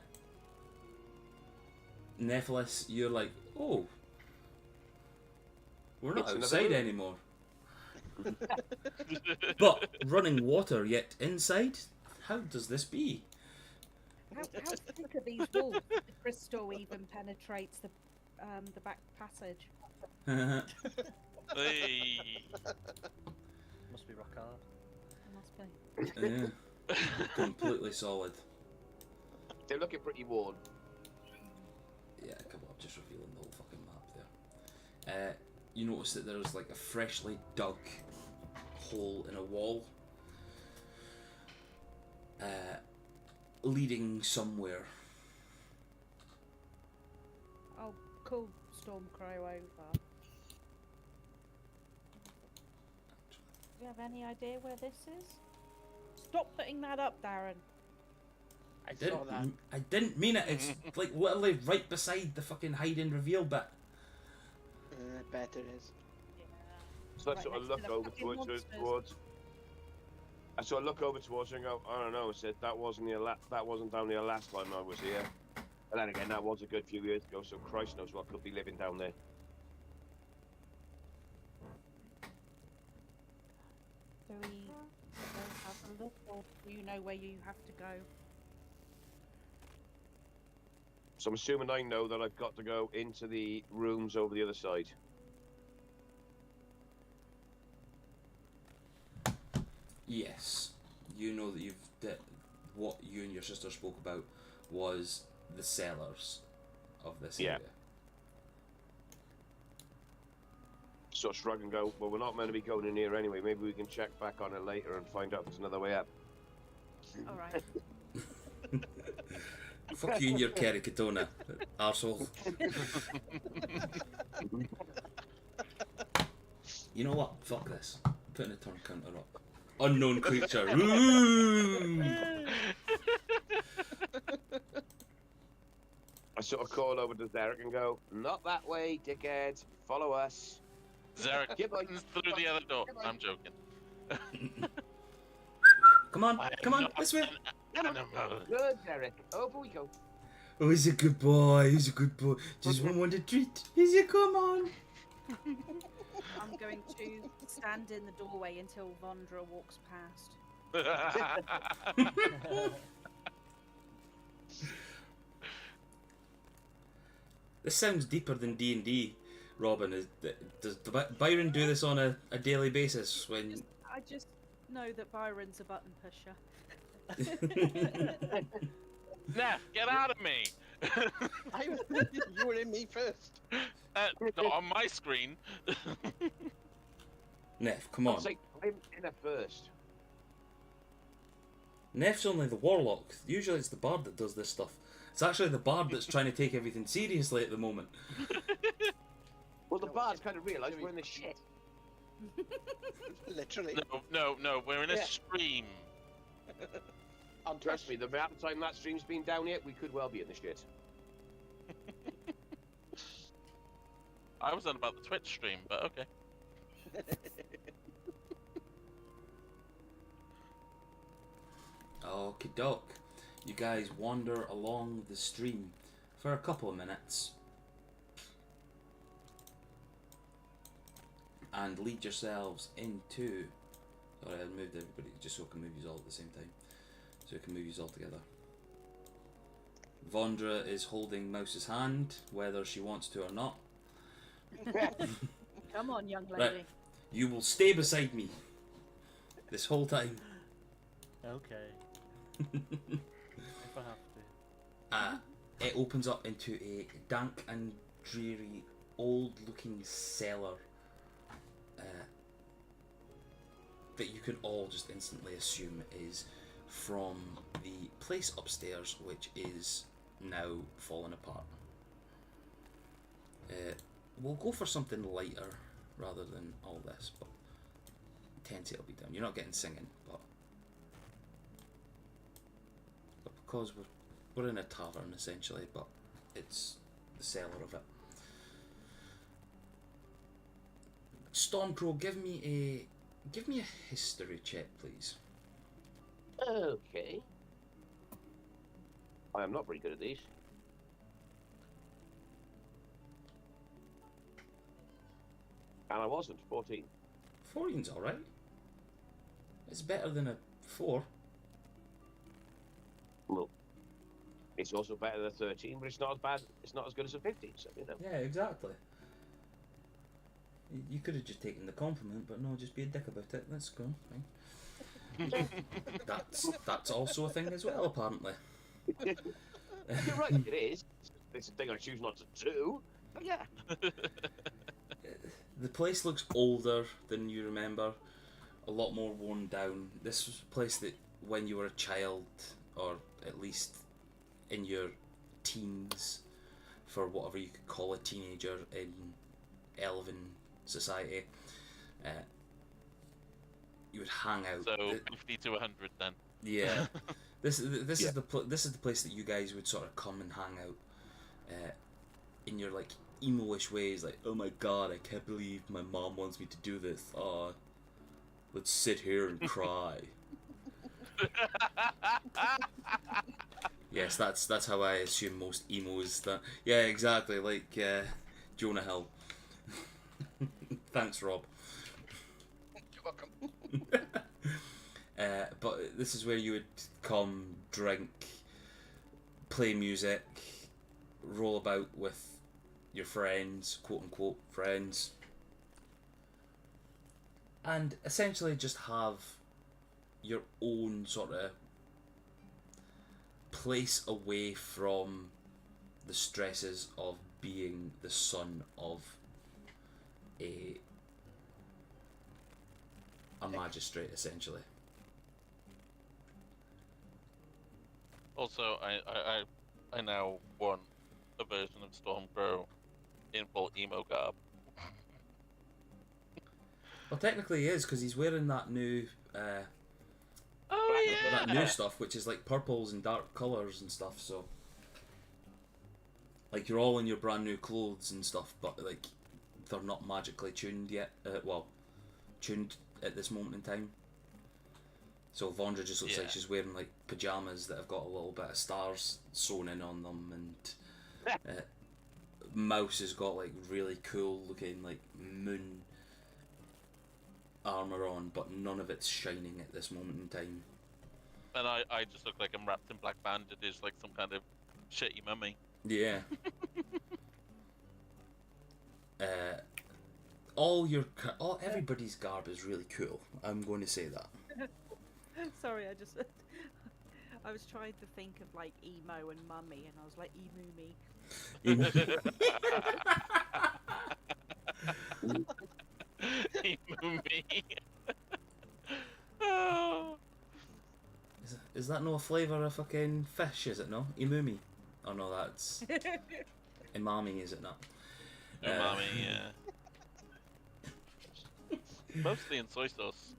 Speaker 1: Nephilis, you're like, oh, we're not
Speaker 2: It's another
Speaker 1: outside
Speaker 2: room.
Speaker 1: anymore. But running water yet inside? How does this be?
Speaker 4: How thick are these walls? The crystal even penetrates the back passage.
Speaker 5: Hey.
Speaker 6: Must be rock hard.
Speaker 4: It must be.
Speaker 1: Yeah, completely solid.
Speaker 2: They're looking pretty worn.
Speaker 1: Yeah, come on, just revealing the whole fucking map there. You notice that there's like a freshly dug hole in a wall, leading somewhere.
Speaker 4: I'll call Stormcrow over. Do you have any idea where this is? Stop putting that up, Darren.
Speaker 3: I saw that.
Speaker 1: I didn't mean it. It's like literally right beside the fucking hide and reveal bit.
Speaker 3: I bet it is.
Speaker 2: So I
Speaker 4: Right
Speaker 2: sort of
Speaker 4: next to
Speaker 2: look
Speaker 4: the
Speaker 2: over
Speaker 4: fucking monsters.
Speaker 2: towards. I sort of look over towards her and go, I don't know. I said that wasn't down there last time I was here. And then again, that was a good few years ago. So Christ knows what could be living down there.
Speaker 4: Do we go have a look, or do you know where you have to go?
Speaker 2: So I'm assuming I know that I've got to go into the rooms over the other side.
Speaker 1: Yes, you know that what you and your sister spoke about was the cellars of this
Speaker 2: Yeah.
Speaker 1: area.
Speaker 2: Sort of shrug and go, well, we're not meant to be going in here anyway. Maybe we can check back on it later and find out if there's another way up.
Speaker 4: All right.
Speaker 1: Fuck you and your Kerikatona, arsehole. You know what? Fuck this. I'm putting a turn counter up. Unknown creature. Ooh!
Speaker 2: I sort of call over to Derek and go, not that way, dickhead. Follow us.
Speaker 5: Zarek
Speaker 2: Get my-
Speaker 5: runs through the other door. I'm joking.
Speaker 1: Come on, come on, this way.
Speaker 5: Animal.
Speaker 2: Good, Derek. Over we go.
Speaker 1: Oh, he's a good boy. He's a good boy. Just want a treat. He's a come on.
Speaker 4: I'm going to stand in the doorway until Vondra walks past.
Speaker 1: This sounds deeper than D&D, Robin. Does Byron do this on a daily basis? When
Speaker 4: I just know that Byron's a button pusher.
Speaker 5: Neff, get out of me!
Speaker 3: You were in me first.
Speaker 5: Not on my screen.
Speaker 1: Neff, come
Speaker 2: I
Speaker 1: on.
Speaker 2: was like, I'm in it first.
Speaker 1: Neff's only the warlock. Usually it's the bard that does this stuff. It's actually the bard that's trying to take everything seriously at the moment.
Speaker 2: Well, the
Speaker 3: No,
Speaker 2: bards
Speaker 3: it-
Speaker 2: kind of realised we're in the shit.
Speaker 3: Literally.
Speaker 5: No, we're in a
Speaker 2: Yeah.
Speaker 5: stream.
Speaker 3: On
Speaker 2: Trust me, the amount of time that stream's been down here, we could well be in the shit.
Speaker 5: I was on about the Twitch stream, but okay.
Speaker 1: Okie doke. You guys wander along the stream for a couple of minutes and lead yourselves into. Sorry, I moved everybody just so I can move you all at the same time. So I can move you all together. Vondra is holding Mouse's hand, whether she wants to or not.
Speaker 4: Come on, young lady.
Speaker 1: Right. You will stay beside me this whole time.
Speaker 6: Okay. If I have to.
Speaker 1: It opens up into a dank and dreary, old-looking cellar that you can all just instantly assume is from the place upstairs, which is now fallen apart. we'll go for something lighter rather than all this, but intensity will be down. You're not getting singing, but because we're in a tavern essentially, but it's the cellar of it. Stormcrow, give me a history check, please.
Speaker 2: Okay. I am not very good at these. And I wasn't. 14.
Speaker 1: 14's all right. It's better than a 4.
Speaker 2: Well, it's also better than 13, but it's not as bad. It's not as good as a 15. So you know.
Speaker 1: Yeah, exactly. You could have just taken the compliment, but no, just be a dick about it. That's cool. Fine. that's also a thing as well, apparently.
Speaker 2: You're right. It is. It's a thing I choose not to do. But yeah.
Speaker 1: The place looks older than you remember, a lot more worn down. This was a place that when you were a child, or at least in your teens, for whatever you could call a teenager in Elven society, you would hang out.
Speaker 5: So 50 to 100 then.
Speaker 1: Yeah, this is
Speaker 2: Yeah.
Speaker 1: this is the place that you guys would sort of come and hang out, in your like emo-ish ways, like, oh my god, I can't believe my mom wants me to do this. Let's sit here and cry. Yes, that's how I assume most emos. That yeah, exactly, like Jonah Hill. Thanks, Rob.
Speaker 3: You're welcome.
Speaker 1: But this is where you would come, drink, play music, roll about with your friends, quote unquote friends, and essentially just have your own sort of place away from the stresses of being the son of a magistrate, essentially.
Speaker 5: Also, I now want a version of Stormcrow in full emo garb.
Speaker 1: Well, technically he is, because he's wearing that new
Speaker 5: Oh yeah.
Speaker 1: that new stuff, which is like purples and dark colours and stuff. So, like, you're all in your brand new clothes and stuff, but like they're not magically tuned yet. Tuned at this moment in time. So Vondra just looks like
Speaker 5: Yeah.
Speaker 1: she's wearing like pajamas that have got a little bit of stars sewn in on them, and Mouse has got like really cool looking like moon armor on, but none of it's shining at this moment in time.
Speaker 5: And I just look like I'm wrapped in black bandages, like some kind of shitty mummy.
Speaker 1: Yeah. Everybody's garb is really cool. I'm going to say that.
Speaker 4: Sorry, I was trying to think of like emo and mummy, and I was like emu me.
Speaker 5: Mummy. Oh.
Speaker 1: Is that no flavour of fucking fish, is it no? Imumi? Oh no, that's Imami, is it not?
Speaker 5: Umami, yeah. Mostly in soy sauce.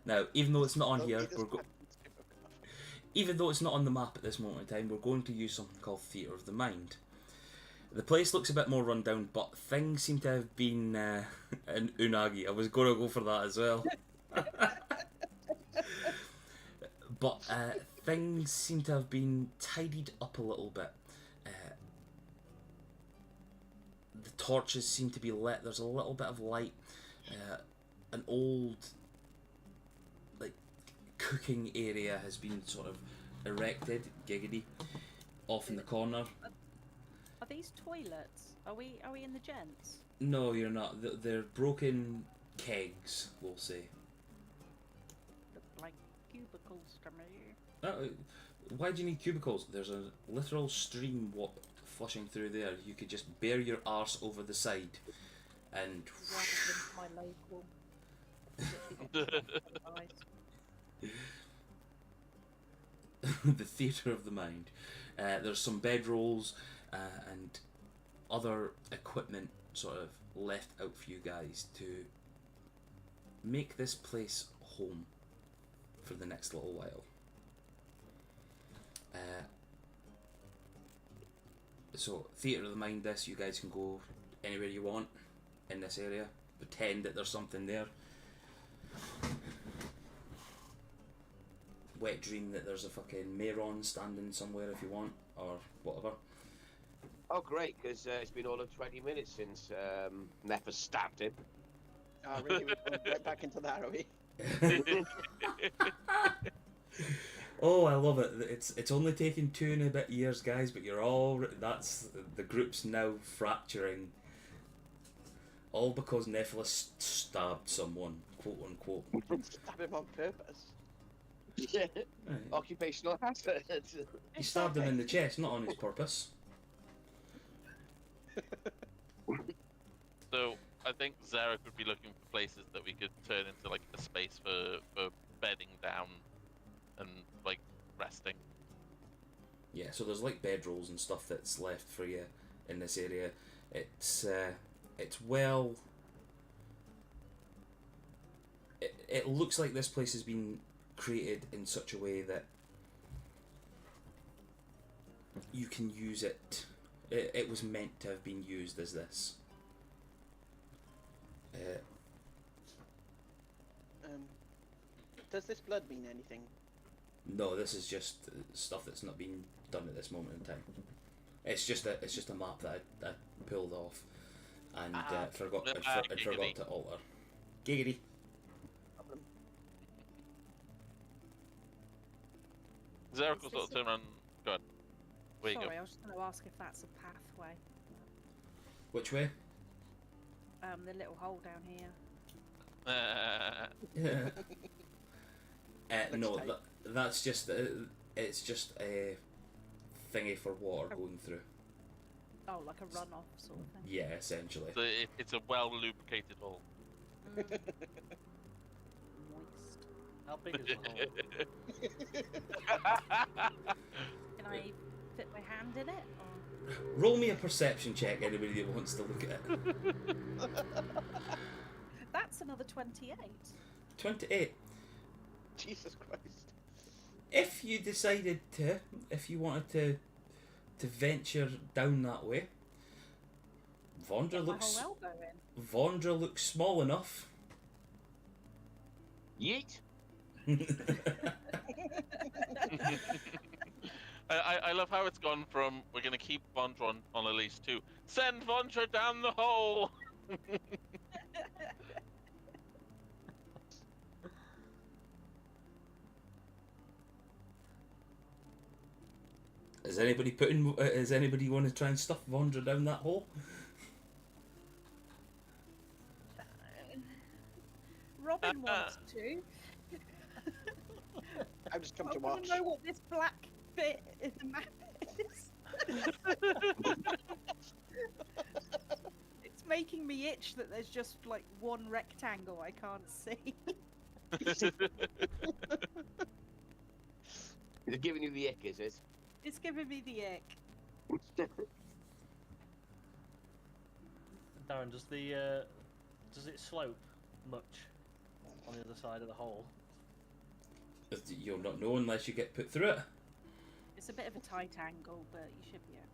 Speaker 1: Now, even though it's not on
Speaker 3: Don't
Speaker 1: here,
Speaker 3: be this bad.
Speaker 1: even though it's not on the map at this moment in time, we're going to use something called Theatre of the Mind. The place looks a bit more run down, but things seem to have been an unagi. I was going to go for that as well. But things seem to have been tidied up a little bit. The torches seem to be lit. There's a little bit of light. An old, like, cooking area has been sort of erected, giggity, off in the corner.
Speaker 4: Are these toilets? Are we in the gents?
Speaker 1: No, you're not. They're broken kegs, we'll say.
Speaker 4: Look like cubicles to me.
Speaker 1: Why do you need cubicles? There's a literal stream flushing through there. You could just bear your arse over the side and
Speaker 4: Rather than my local.
Speaker 1: the theatre of the mind. There's some bedrolls and other equipment sort of left out for you guys to make this place home for the next little while. So, Theatre of the Mind, you guys can go anywhere you want in this area. Pretend that there's something there. Wet dream that there's a fucking Mayron standing somewhere if you want, or whatever.
Speaker 2: Oh, great, because it's been all of 20 minutes since Neff has stabbed him.
Speaker 3: Oh, really? We're going right back into that, are we?
Speaker 1: Oh, I love it. It's only taken 2 and a bit years, guys, but you're all... That's... The group's now fracturing. All because Nephilis stabbed someone, quote unquote.
Speaker 3: Stab him on purpose.
Speaker 2: Yeah.
Speaker 1: Right.
Speaker 2: Occupational hazard.
Speaker 1: He stabbed him in the chest, not on his purpose.
Speaker 5: So I think Zarek would be looking for places that we could turn into like a space for bedding down and like resting.
Speaker 1: Yeah, so there's like bedrolls and stuff that's left for you in this area. It's well... It looks like this place has been created in such a way that you can use it. It was meant to have been used as this.
Speaker 3: Does this blood mean anything?
Speaker 1: No, this is just stuff that's not been done at this moment in time. It's just a map that I pulled off and forgot to alter. Giggity.
Speaker 5: Zarek will sort of turn around. Go on. Where you
Speaker 4: Sorry,
Speaker 5: go?
Speaker 4: I was just going to ask if that's a pathway.
Speaker 1: Which way?
Speaker 4: The little hole down here.
Speaker 1: No,
Speaker 3: tight.
Speaker 1: that's just it's just a thingy for water going through.
Speaker 4: Oh, like a runoff sort of thing.
Speaker 1: Yeah, essentially.
Speaker 5: So it's a well lubricated hole.
Speaker 4: Moist.
Speaker 6: How big is the hole?
Speaker 4: Can I fit my hand in it? Or...
Speaker 1: Roll me a perception check, anybody that wants to look at it.
Speaker 4: That's another 28.
Speaker 1: 28.
Speaker 3: Jesus Christ.
Speaker 1: If you decided to, if you wanted to venture down that way, Vondra
Speaker 4: Get my
Speaker 1: looks
Speaker 4: whole elbow in.
Speaker 1: Vondra looks small enough.
Speaker 2: Yeet.
Speaker 5: I love how it's gone from we're going to keep Vondra on a leash to send Vondra down the hole.
Speaker 1: Is anybody putting? Is anybody want to try and stuff Vondra down that hole?
Speaker 4: Robin wants to.
Speaker 3: I've just come
Speaker 4: I
Speaker 3: to
Speaker 4: want
Speaker 3: watch.
Speaker 4: to know what this black bit in the map is. It's making me itch that there's just like one rectangle I can't see.
Speaker 2: It's giving you the ick, is it?
Speaker 4: It's giving me the ick.
Speaker 6: Darren, does it slope much on the other side of the hole?
Speaker 1: You'll not know unless you get put through it.
Speaker 4: It's a bit of a tight angle, but you should be okay.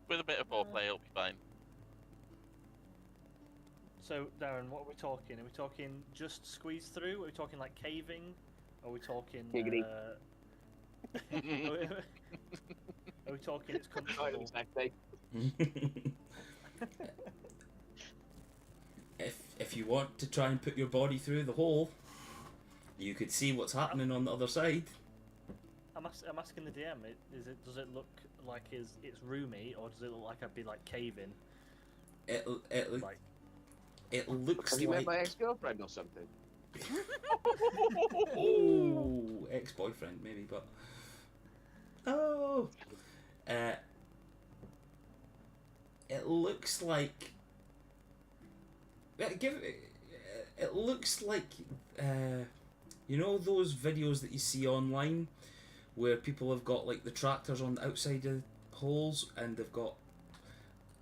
Speaker 5: With a bit of foreplay, it'll be fine.
Speaker 6: So, Darren, what are we talking? Are we talking just squeeze through? Are we talking like caving? Are we talking?
Speaker 2: Giggity.
Speaker 6: Are we talking it's
Speaker 2: Right,
Speaker 6: comfortable?
Speaker 2: exactly.
Speaker 1: If you want to try and put your body through the hole, you could see what's happening on the other side.
Speaker 6: I'm asking the DM. Does it look like it's roomy, or does it look like I'd be like caving?
Speaker 1: It
Speaker 6: Like
Speaker 1: looks
Speaker 2: Have you met
Speaker 1: like
Speaker 2: my ex-girlfriend or something?
Speaker 1: oh, ex-boyfriend maybe, but it looks like it looks like you know those videos that you see online where people have got like the tractors on the outside holes, and they've got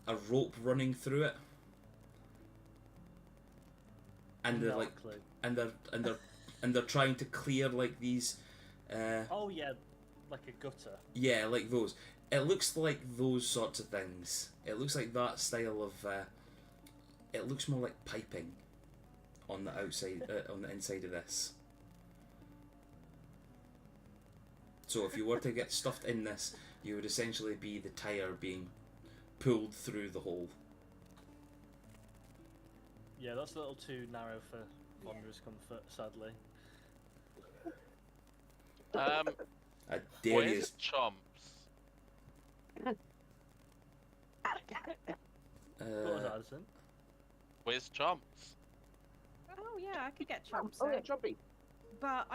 Speaker 1: a rope running through it, and they're
Speaker 6: Not a
Speaker 1: like,
Speaker 6: clue.
Speaker 1: and they're trying to clear like these.
Speaker 6: Oh yeah, like a gutter.
Speaker 1: Yeah, like those. It looks like those sorts of things. It looks like that style of. It looks more like piping on the outside, on the inside of this. So if you were to get stuffed in this, you would essentially be the tire being pulled through the hole.
Speaker 6: Yeah, that's a little too narrow for Vondra's comfort, sadly.
Speaker 1: I dare you.
Speaker 5: Where's Chomps?
Speaker 6: What was that, Addison?
Speaker 5: Where's Chomps?
Speaker 4: Oh yeah, I could get chomps
Speaker 2: Oh, yeah,
Speaker 4: in,
Speaker 2: Chompy.
Speaker 4: but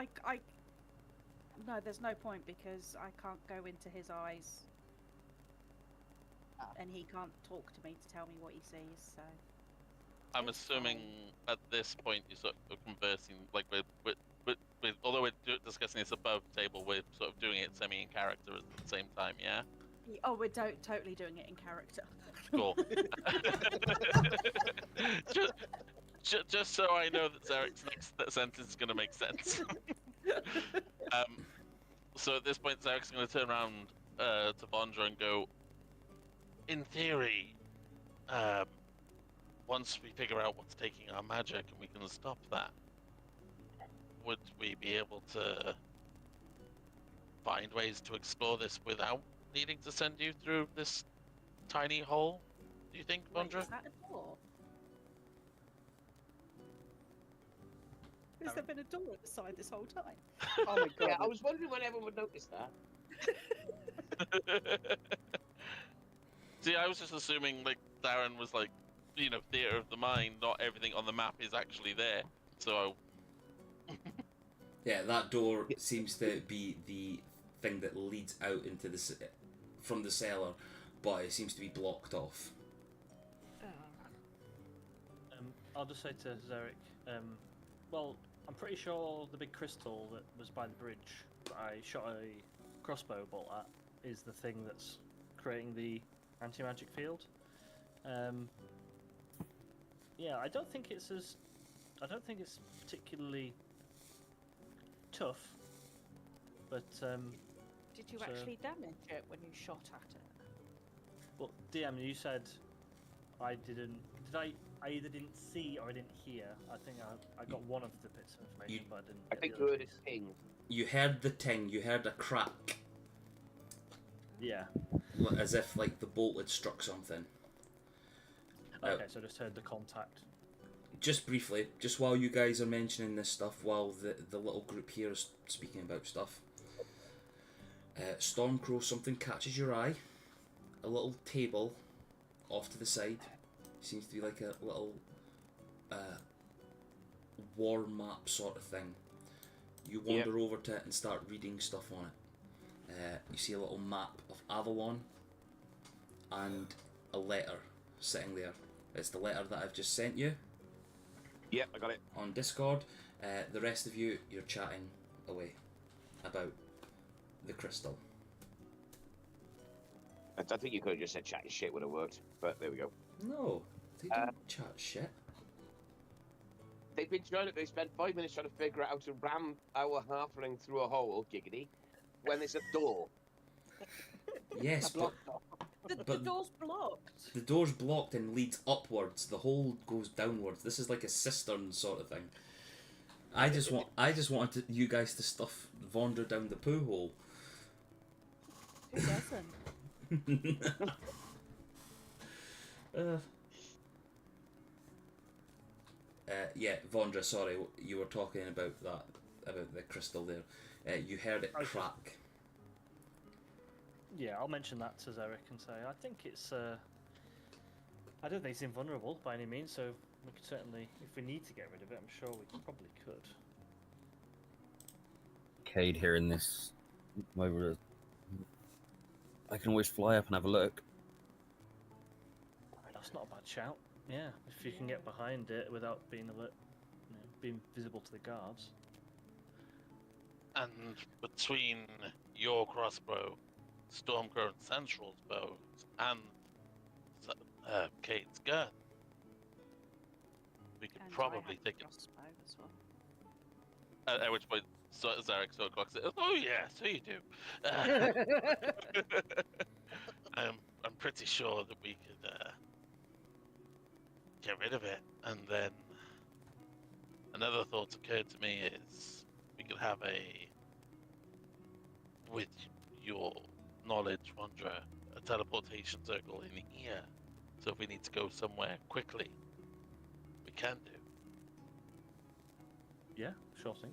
Speaker 4: no, there's no point because I can't go into his eyes, and he can't talk to me to tell me what he sees. So
Speaker 5: I'm
Speaker 4: It's
Speaker 5: assuming
Speaker 4: fine.
Speaker 5: at this point you're sort of conversing, like with although we're discussing this above table, we're sort of doing it semi in character at the same time, yeah?
Speaker 4: oh, we're totally doing it in character.
Speaker 5: Cool. just so I know that Zarek's next sentence is going to make sense. So at this point, Zarek's going to turn around to Vondra and go, in theory, once we figure out what's taking our magic and we can stop that, would we be able to find ways to explore this without needing to send you through this tiny hole? Do you think,
Speaker 4: Wait,
Speaker 5: Vondra?
Speaker 4: is that a door? Has there been a door at the side this whole time?
Speaker 3: Oh my god.
Speaker 2: Yeah, I was wondering when everyone would notice that.
Speaker 5: See, I was just assuming like Darren was like, you know, theater of the mind. Not everything on the map is actually there. So
Speaker 1: Yeah, that door seems to be the thing that leads out into from the cellar, but it seems to be blocked off.
Speaker 6: I'll just say to Zarek, well, I'm pretty sure the big crystal that was by the bridge that I shot a crossbow bolt at is the thing that's creating the anti-magic field. Yeah, I don't think it's particularly tough, but
Speaker 4: Did you
Speaker 6: So-
Speaker 4: actually damage it when you shot at it?
Speaker 6: well, DM, you said I didn't. Did I either didn't see or I didn't hear. I think I got one of the bits of information, but I didn't.
Speaker 2: I
Speaker 6: get
Speaker 2: think
Speaker 6: the
Speaker 2: you
Speaker 6: other
Speaker 2: heard a
Speaker 6: piece.
Speaker 2: ting.
Speaker 1: You heard the ting, you heard a crack,
Speaker 6: Yeah.
Speaker 1: as if like the bolt had struck something.
Speaker 6: Okay, so I just heard the contact.
Speaker 1: Just briefly, just while you guys are mentioning this stuff, while the little group here is speaking about stuff, Stormcrow, something catches your eye. A little table off to the side. Seems to be like a little war map sort of thing. You wander over to it and start reading stuff on it. You see a little map of Avalon and a letter sitting there. It's the letter that I've just sent you
Speaker 2: Yep, I got it.
Speaker 1: on Discord. The rest of you, you're chatting away about the crystal.
Speaker 2: I think you could have just said chatting shit would have worked, but there we go.
Speaker 1: No, they don't chat shit.
Speaker 2: They've been trying to. They spent 5 minutes trying to figure out how to ram our halfling through a hole, giggity, when there's a door.
Speaker 1: Yes, but
Speaker 4: The
Speaker 1: But-
Speaker 4: door's blocked.
Speaker 1: the door's blocked and leads upwards. The hole goes downwards. This is like a cistern sort of thing. I just wanted you guys to stuff Vondra down the poo hole.
Speaker 4: Who doesn't?
Speaker 1: Yeah, Vondra, sorry, you were talking about the crystal there. You heard it
Speaker 6: Okay.
Speaker 1: crack.
Speaker 6: Yeah, I'll mention that to Zarek and say I think it's. I don't think it's invulnerable by any means, so we could certainly, if we need to get rid of it, I'm sure we probably could.
Speaker 7: Cade hearing this over. I can always fly up and have a look.
Speaker 6: That's not a bad shout. Yeah, if you can get behind it without being alert, being visible to the guards.
Speaker 5: and between your crossbow Stormcrow and Central's bows and Kate's gun, we could
Speaker 4: And I
Speaker 5: probably
Speaker 4: have
Speaker 5: take
Speaker 4: a
Speaker 5: it.
Speaker 4: crossbow as well.
Speaker 5: At which point, Zarek sort of clocks it. Oh yeah, so you do. I'm pretty sure that we could get rid of it, and then another thought occurred to me is we could have with your knowledge, Wanderer, a teleportation circle in here. So if we need to go somewhere quickly, we can do.
Speaker 6: Yeah, sure thing.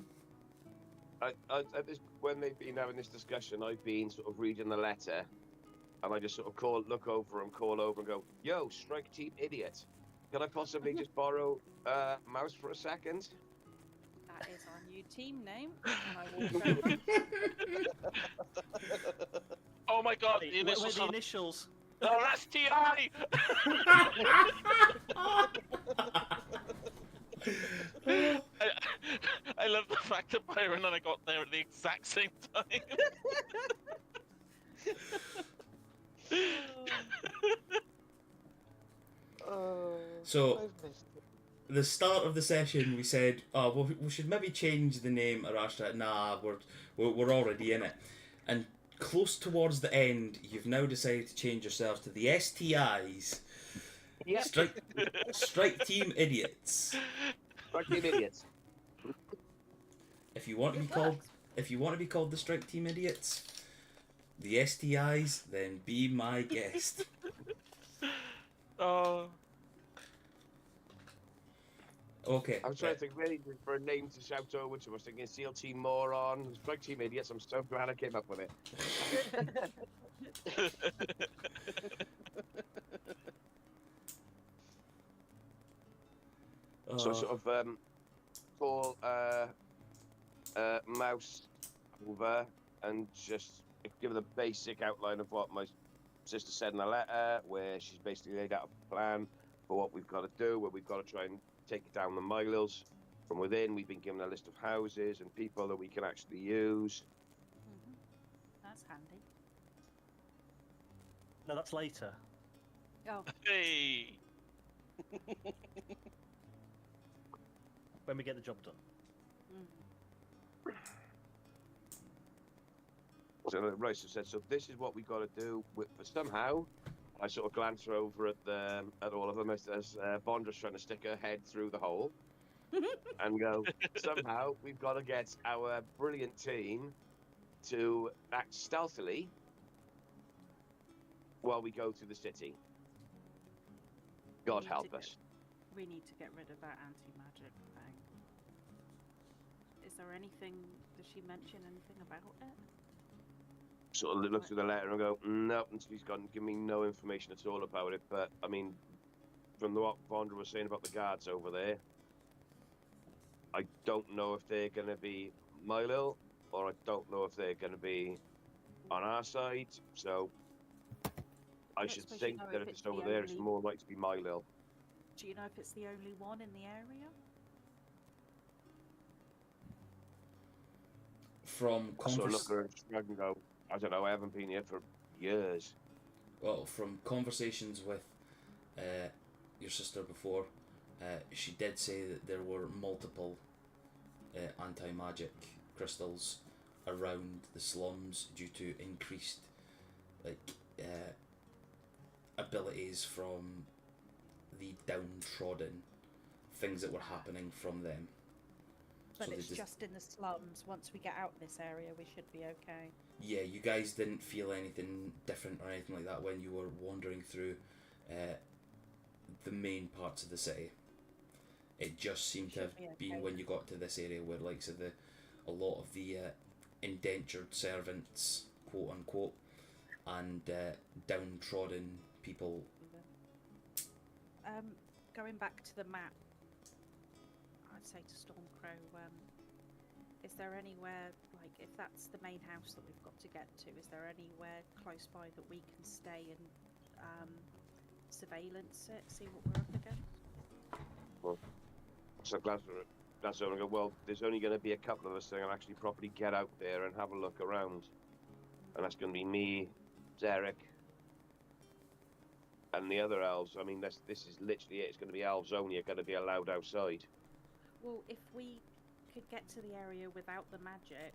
Speaker 2: When they've been having this discussion, I've been sort of reading the letter, and I just sort of look over and call over and go, "Yo, strike team idiot! Can I possibly just borrow Mouse for a second?"
Speaker 4: That is our new team name. And I walk over.
Speaker 5: Oh my god,
Speaker 6: Wait,
Speaker 5: the
Speaker 6: what were
Speaker 5: initials!
Speaker 6: the initials?
Speaker 5: Oh, that's TI! I love the fact that Byron and I got there at the exact same time.
Speaker 1: So, the start of the session, we said, "Oh, well, we should maybe change the name Arashtra." Nah, we're already in it. And close towards the end, you've now decided to change yourselves to the STIs.
Speaker 2: Yeah,
Speaker 1: Strike Team Idiots.
Speaker 2: strike team idiots.
Speaker 1: If you want to be called the Strike Team Idiots, the STIs, then be my guest.
Speaker 5: Oh.
Speaker 1: Okay.
Speaker 2: I was trying to think really for a name to shout over to. I was thinking SEAL Team Moron, Strike Team Idiots. I'm so glad I came up with it. So sort of call Mouse over and just give her the basic outline of what my sister said in the letter, where she's basically laid out a plan for what we've got to do, where we've got to try and take it down the Milers from within. We've been given a list of houses and people that we can actually use.
Speaker 4: That's handy.
Speaker 6: No, that's later.
Speaker 4: Oh,
Speaker 5: Hey!
Speaker 6: When we get the job done.
Speaker 2: So right, so said, so this is what we've got to do. But somehow, I sort of glance over at all of them as Vondra's trying to stick her head through the hole, and go. Somehow, we've got to get our brilliant team to act stealthily while we go to the city. God
Speaker 4: need
Speaker 2: help
Speaker 4: to
Speaker 2: us.
Speaker 4: we need to get rid of that anti-magic thing. Is there anything? Does she mention anything about it?
Speaker 2: Sort of look through the letter and go, no, and she's got give me no information at all about it. But I mean, from what Vondra was saying about the guards over there, I don't know if they're going to be Milo, or I don't know if they're going to be on our side. So I
Speaker 4: don't
Speaker 2: should
Speaker 4: suppose you
Speaker 2: think
Speaker 4: know
Speaker 2: that
Speaker 4: if
Speaker 2: if
Speaker 4: it's
Speaker 2: it's over
Speaker 4: the
Speaker 2: there, it's
Speaker 4: only-
Speaker 2: more likely to be Milo.
Speaker 4: Do you know if it's the only one in the area?
Speaker 1: From
Speaker 2: I sort of look
Speaker 1: convers-
Speaker 2: at her and shrug and go, I don't know, I haven't been here for years.
Speaker 1: Well, from conversations with your sister before, she did say that there were multiple anti-magic crystals around the slums due to increased abilities from the downtrodden, things that were happening from them.
Speaker 4: But
Speaker 1: So they
Speaker 4: it's just in the slums. Once we get out this area, we should be okay.
Speaker 1: Yeah, you guys didn't feel anything different or anything like that when you were wandering through the main parts of the city. It just seemed to have
Speaker 4: Should be
Speaker 1: been
Speaker 4: okay.
Speaker 1: when you got to this area where likes of a lot of the indentured servants, quote unquote, and downtrodden people.
Speaker 4: Going back to the map, I'd say to Stormcrow, is there anywhere, like, if that's the main house that we've got to get to, is there anywhere close by that we can stay and surveillance it, see what we're up against?
Speaker 2: So glad over and go, well, there's only going to be a couple of us that can actually properly get out there and have a look around. And that's going to be me, Zarek, and the other elves. I mean, this is literally it. It's going to be elves only are going to be allowed outside.
Speaker 4: Well, if we could get to the area without the magic,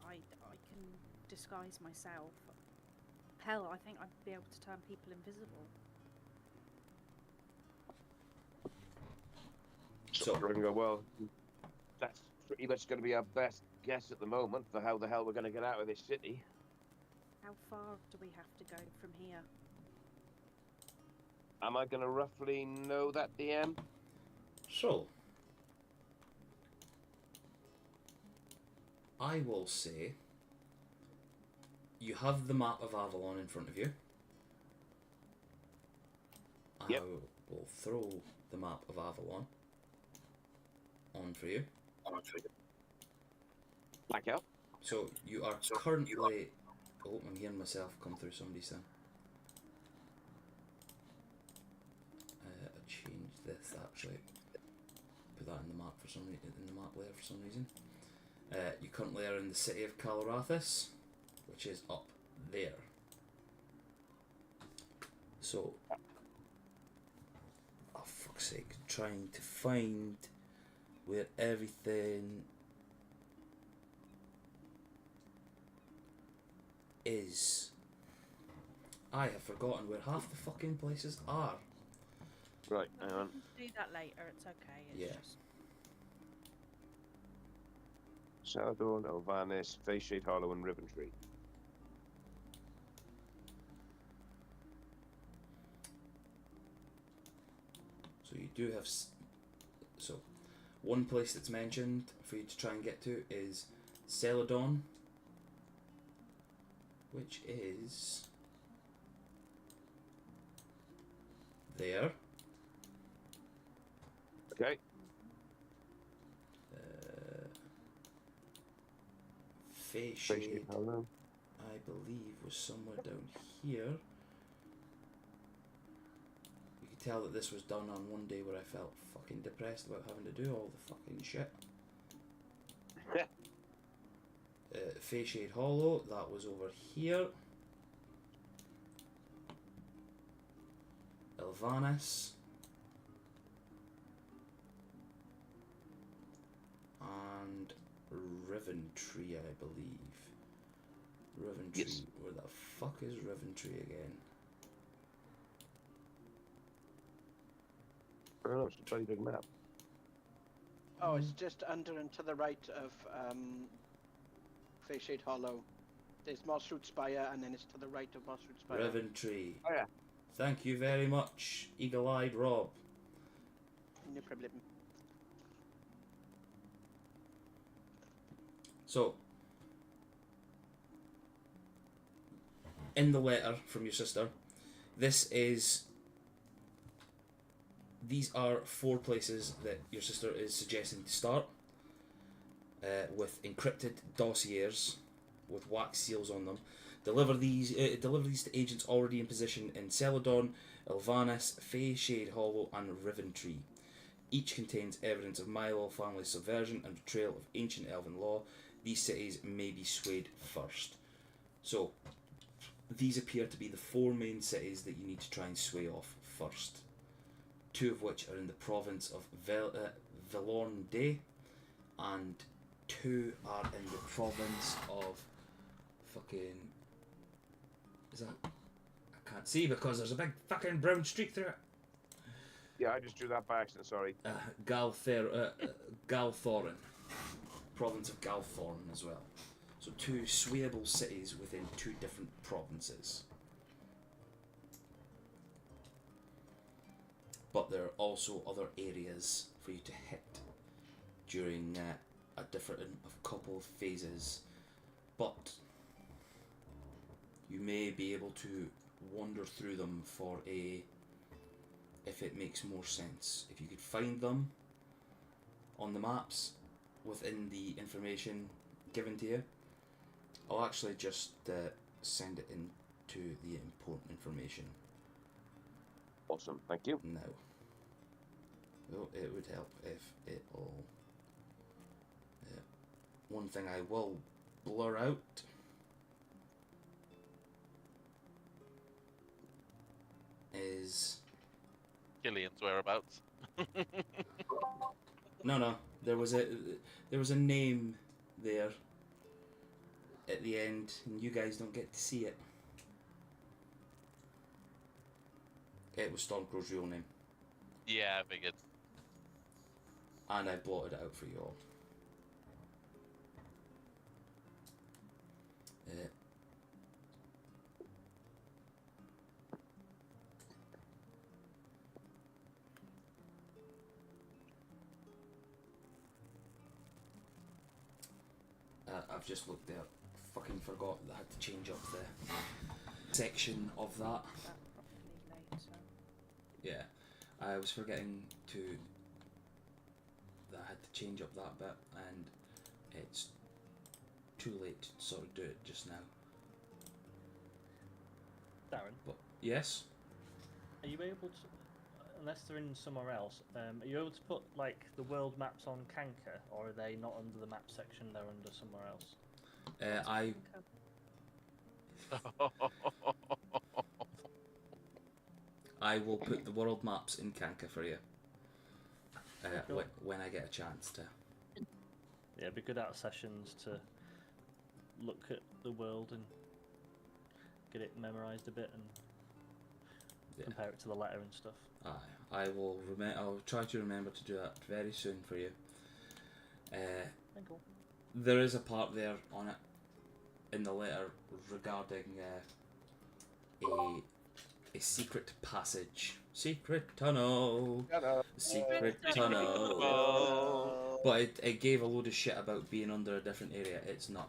Speaker 4: I can disguise myself. Hell, I think I'd be able to turn people invisible.
Speaker 1: So,
Speaker 2: Ringo, well, that's pretty much going to be our best guess at the moment for how the hell we're going to get out of this city.
Speaker 4: How far do we have to go from here?
Speaker 2: Am I going to roughly know that, DM?
Speaker 1: so I will say you have the map of Avalon in front of you.
Speaker 2: Yep.
Speaker 1: I will throw the map of Avalon on for you.
Speaker 2: Back out.
Speaker 1: So you are currently. Oh, I'm hearing myself come through somebody's thing. I changed this actually. Put that in the map for some reason. In the map layer for some reason. You currently are in the city of Calrathis, which is up there. So, oh fuck's sake, trying to find where everything is. I have forgotten where half the fucking places are.
Speaker 2: Right, hang on.
Speaker 4: Do that later, it's okay. It's
Speaker 1: Yeah.
Speaker 4: just...
Speaker 2: Saladorn, Elvanis, Face Shade Hollow, and Ribbon Tree.
Speaker 1: So you do have. So, one place that's mentioned for you to try and get to is Celadon, which is there.
Speaker 2: Okay.
Speaker 1: Face
Speaker 2: Face
Speaker 1: Shade,
Speaker 2: Shade Hollow.
Speaker 1: I believe, was somewhere down here. You could tell that this was done on one day where I felt fucking depressed about having to do all the fucking shit. Face Shade Hollow, that was over here. Elvanis. And Riventry, I believe. Riventry,
Speaker 2: Yes.
Speaker 1: where the fuck is Riventry again?
Speaker 2: I don't know, it's a bloody big map.
Speaker 3: Oh, it's just under and to the right of Face Shade Hollow. There's Mossroot Spire, and then it's to the right of Mossroot Spire.
Speaker 1: Riventry.
Speaker 2: Oh yeah.
Speaker 1: Thank you very much, Eagle-Eyed Rob.
Speaker 3: No problem.
Speaker 1: So, in the letter from your sister, these are 4 places that your sister is suggesting to start, with encrypted dossiers with wax seals on them. Deliver these to agents already in position in Celadon, Elvanis, Face Shade Hollow, and Riventry. Each contains evidence of Milo family subversion and betrayal of ancient elven law. These cities may be swayed first. So, these appear to be the 4 main cities that you need to try and sway off first. 2 of which are in the province of Velorn-Day, and 2 are in the province of fucking... Is that... I can't see because there's a big fucking brown streak through it.
Speaker 2: Yeah, I just drew that by accident, sorry.
Speaker 1: Galthorin. Province of Galthorn as well. So 2 swayable cities within 2 different provinces. But there are also other areas for you to hit during a couple of phases. But you may be able to wander through them for if it makes more sense. If you could find them on the maps within the information given to you, I'll actually just send it into the important information
Speaker 2: Awesome, thank you.
Speaker 1: now. Though it would help if it'll... one thing I will blur out is
Speaker 5: Killian's whereabouts.
Speaker 1: no. There was a name there at the end, and you guys don't get to see it. It was Stormcrow's real name,
Speaker 5: Yeah, I figured.
Speaker 1: and I blotted it out for you all. I've just looked there. Fucking forgot that I had to change up the section of that.
Speaker 4: That properly later.
Speaker 1: Yeah, I was forgetting that I had to change up that bit, and it's too late to sort of do it just now.
Speaker 6: Darren,
Speaker 1: But yes,
Speaker 6: are you able to, unless they're in somewhere else, are you able to put like the world maps on Kanka, or are they not under the map section? They're under somewhere else.
Speaker 1: I will put the world maps in Kanka for you
Speaker 6: Cool.
Speaker 1: when I get a chance to.
Speaker 6: Yeah, it'd be good out of sessions to look at the world and get it memorized a bit and
Speaker 1: Yeah.
Speaker 6: compare it to the letter and stuff.
Speaker 1: I will I'll try to remember to do that very soon for you.
Speaker 6: Cool.
Speaker 1: There is a part there on it in the letter regarding a secret passage, secret tunnel, secret tunnel. But it gave a load of shit about being under a different area. It's not.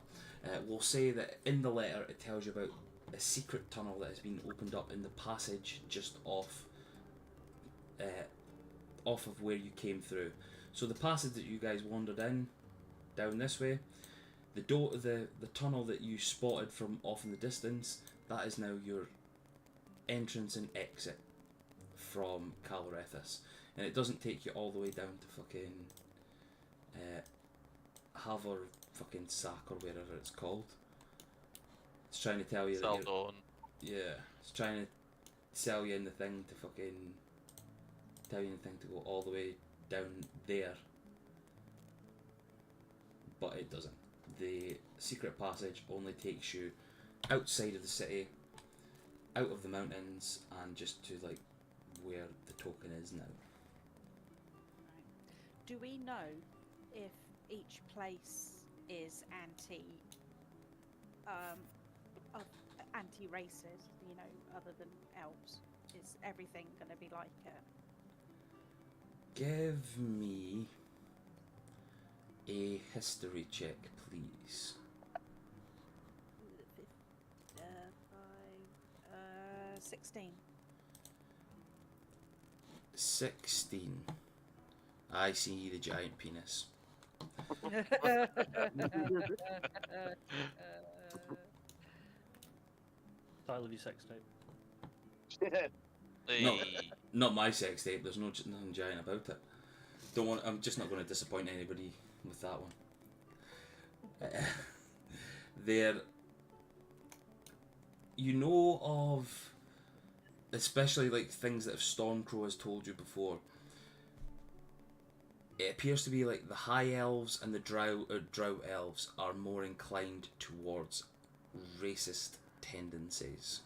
Speaker 1: We'll say that in the letter it tells you about a secret tunnel that has been opened up in the passage just off of where you came through. So the passage that you guys wandered in, down this way, the tunnel that you spotted from off in the distance, that is now your entrance and exit from Calorethus, and it doesn't take you all the way down to fucking Havor fucking Sack or wherever it's called. It's trying to tell you that
Speaker 5: Seldon.
Speaker 1: yeah, it's trying to sell you in the thing to fucking tell you in the thing to go all the way down there, but it doesn't. The secret passage only takes you outside of the city, out of the mountains, and just to like where the token is now.
Speaker 4: Do we know if each place is anti-racist, you know, other than elves? Is everything going to be like it?
Speaker 1: Give me a history check, please.
Speaker 4: 16.
Speaker 1: 16. I see the giant penis.
Speaker 6: Title of your sex tape.
Speaker 1: No.
Speaker 5: Hey.
Speaker 1: Not my sex tape. There's nothing giant about it. Don't want. I'm just not going to disappoint anybody with that one. There. You know of, especially like things that have Stormcrow has told you before. It appears to be like the High Elves and the Drow Elves are more inclined towards racist tendencies.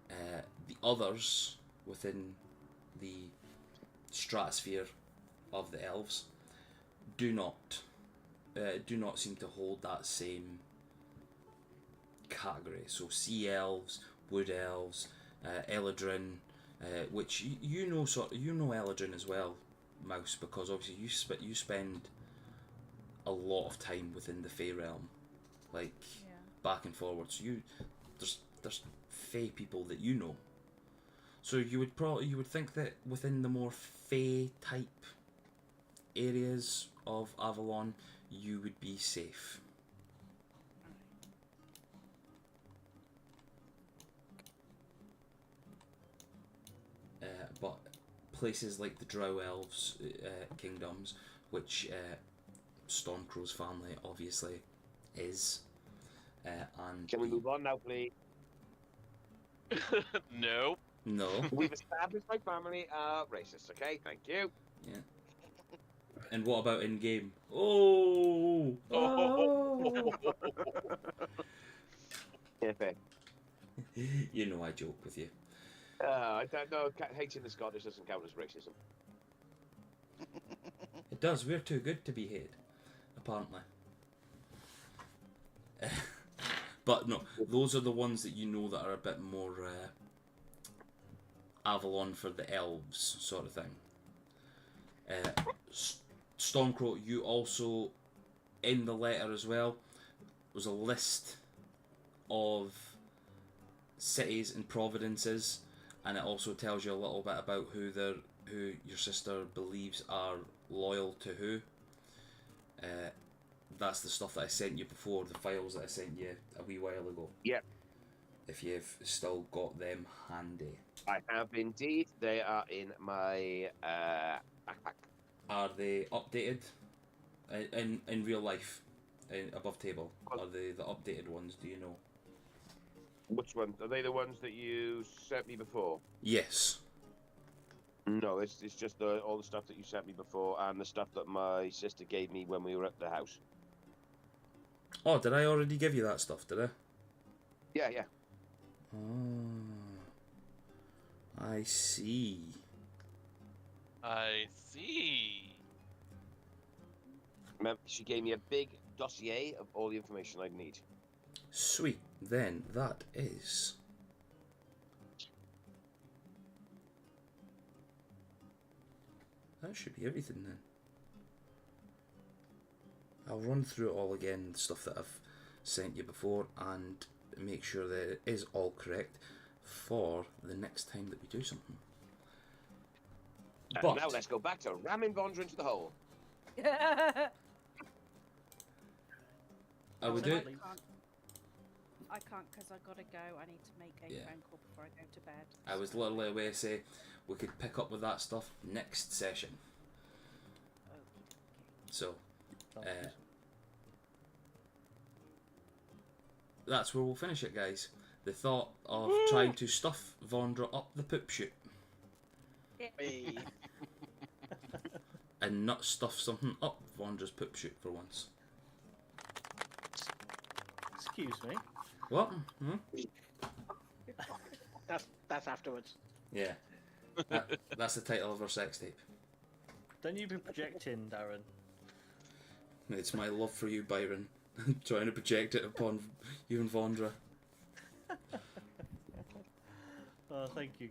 Speaker 1: The others within the stratosphere of the elves do not seem to hold that same category. So sea elves, wood elves, Eladrin, which you know Eladrin as well, Mouse, because obviously you spend a lot of time within the Fey realm, like back and forwards. There's Fey people that you know. So you would think that within the more Fey type areas of Avalon, you would be safe. But places like the Drow Elves kingdoms, which Stormcrow's family obviously is, and
Speaker 2: Can we move on now, please?
Speaker 5: No.
Speaker 1: No.
Speaker 2: We've established my family are racist. Okay, thank you.
Speaker 1: Yeah. And what about in game? Oh. Oh.
Speaker 2: Yeah, fair.
Speaker 1: You know I joke with you.
Speaker 2: I don't know. Hating the Scottish doesn't count as racism.
Speaker 1: It does. We're too good to be hated, apparently. But no, those are the ones that you know that are a bit more Avalon for the elves sort of thing. Stormcrow, you also, in the letter as well, was a list of cities and providences, and it also tells you a little bit about who your sister believes are loyal to who. That's the stuff that I sent you before, the files that I sent you a wee while ago.
Speaker 2: Yep.
Speaker 1: If you've still got them handy.
Speaker 2: I have indeed. They are in my backpack.
Speaker 1: Are they updated in real life, above table? Are they the updated ones? Do you know?
Speaker 2: Which ones? Are they the ones that you sent me before?
Speaker 1: Yes.
Speaker 2: No, it's just all the stuff that you sent me before and the stuff that my sister gave me when we were at the house.
Speaker 1: Oh, did I already give you that stuff? Did I?
Speaker 2: Yeah, yeah.
Speaker 1: Oh, I see.
Speaker 5: I see.
Speaker 2: Remember, she gave me a big dossier of all the information I'd need.
Speaker 1: Sweet. Then that is. That should be everything then. I'll run through it all again, the stuff that I've sent you before, and make sure that it is all correct for the next time that we do something.
Speaker 2: And
Speaker 1: But
Speaker 2: now let's go back to ramming Vondra into the hole.
Speaker 1: I would
Speaker 4: Oh,
Speaker 1: do
Speaker 4: I
Speaker 1: it.
Speaker 4: can't because I gotta go. I need to make a
Speaker 1: Yeah.
Speaker 4: phone call before I go to bed.
Speaker 1: I was literally away to say we could pick up with that stuff next session. So
Speaker 6: Sounds good.
Speaker 1: that's where we'll finish it, guys. The thought of trying to stuff Vondra up the poop chute
Speaker 3: Hey.
Speaker 1: and not stuff something up Vondra's poop chute for once.
Speaker 6: Excuse me.
Speaker 1: What? Hmm?
Speaker 3: That's afterwards.
Speaker 1: Yeah. That's the title of our sex tape.
Speaker 6: Don't you be projecting, Darren?
Speaker 1: It's my love for you, Byron. Trying to project it upon you and Vondra.
Speaker 6: Oh, thank you.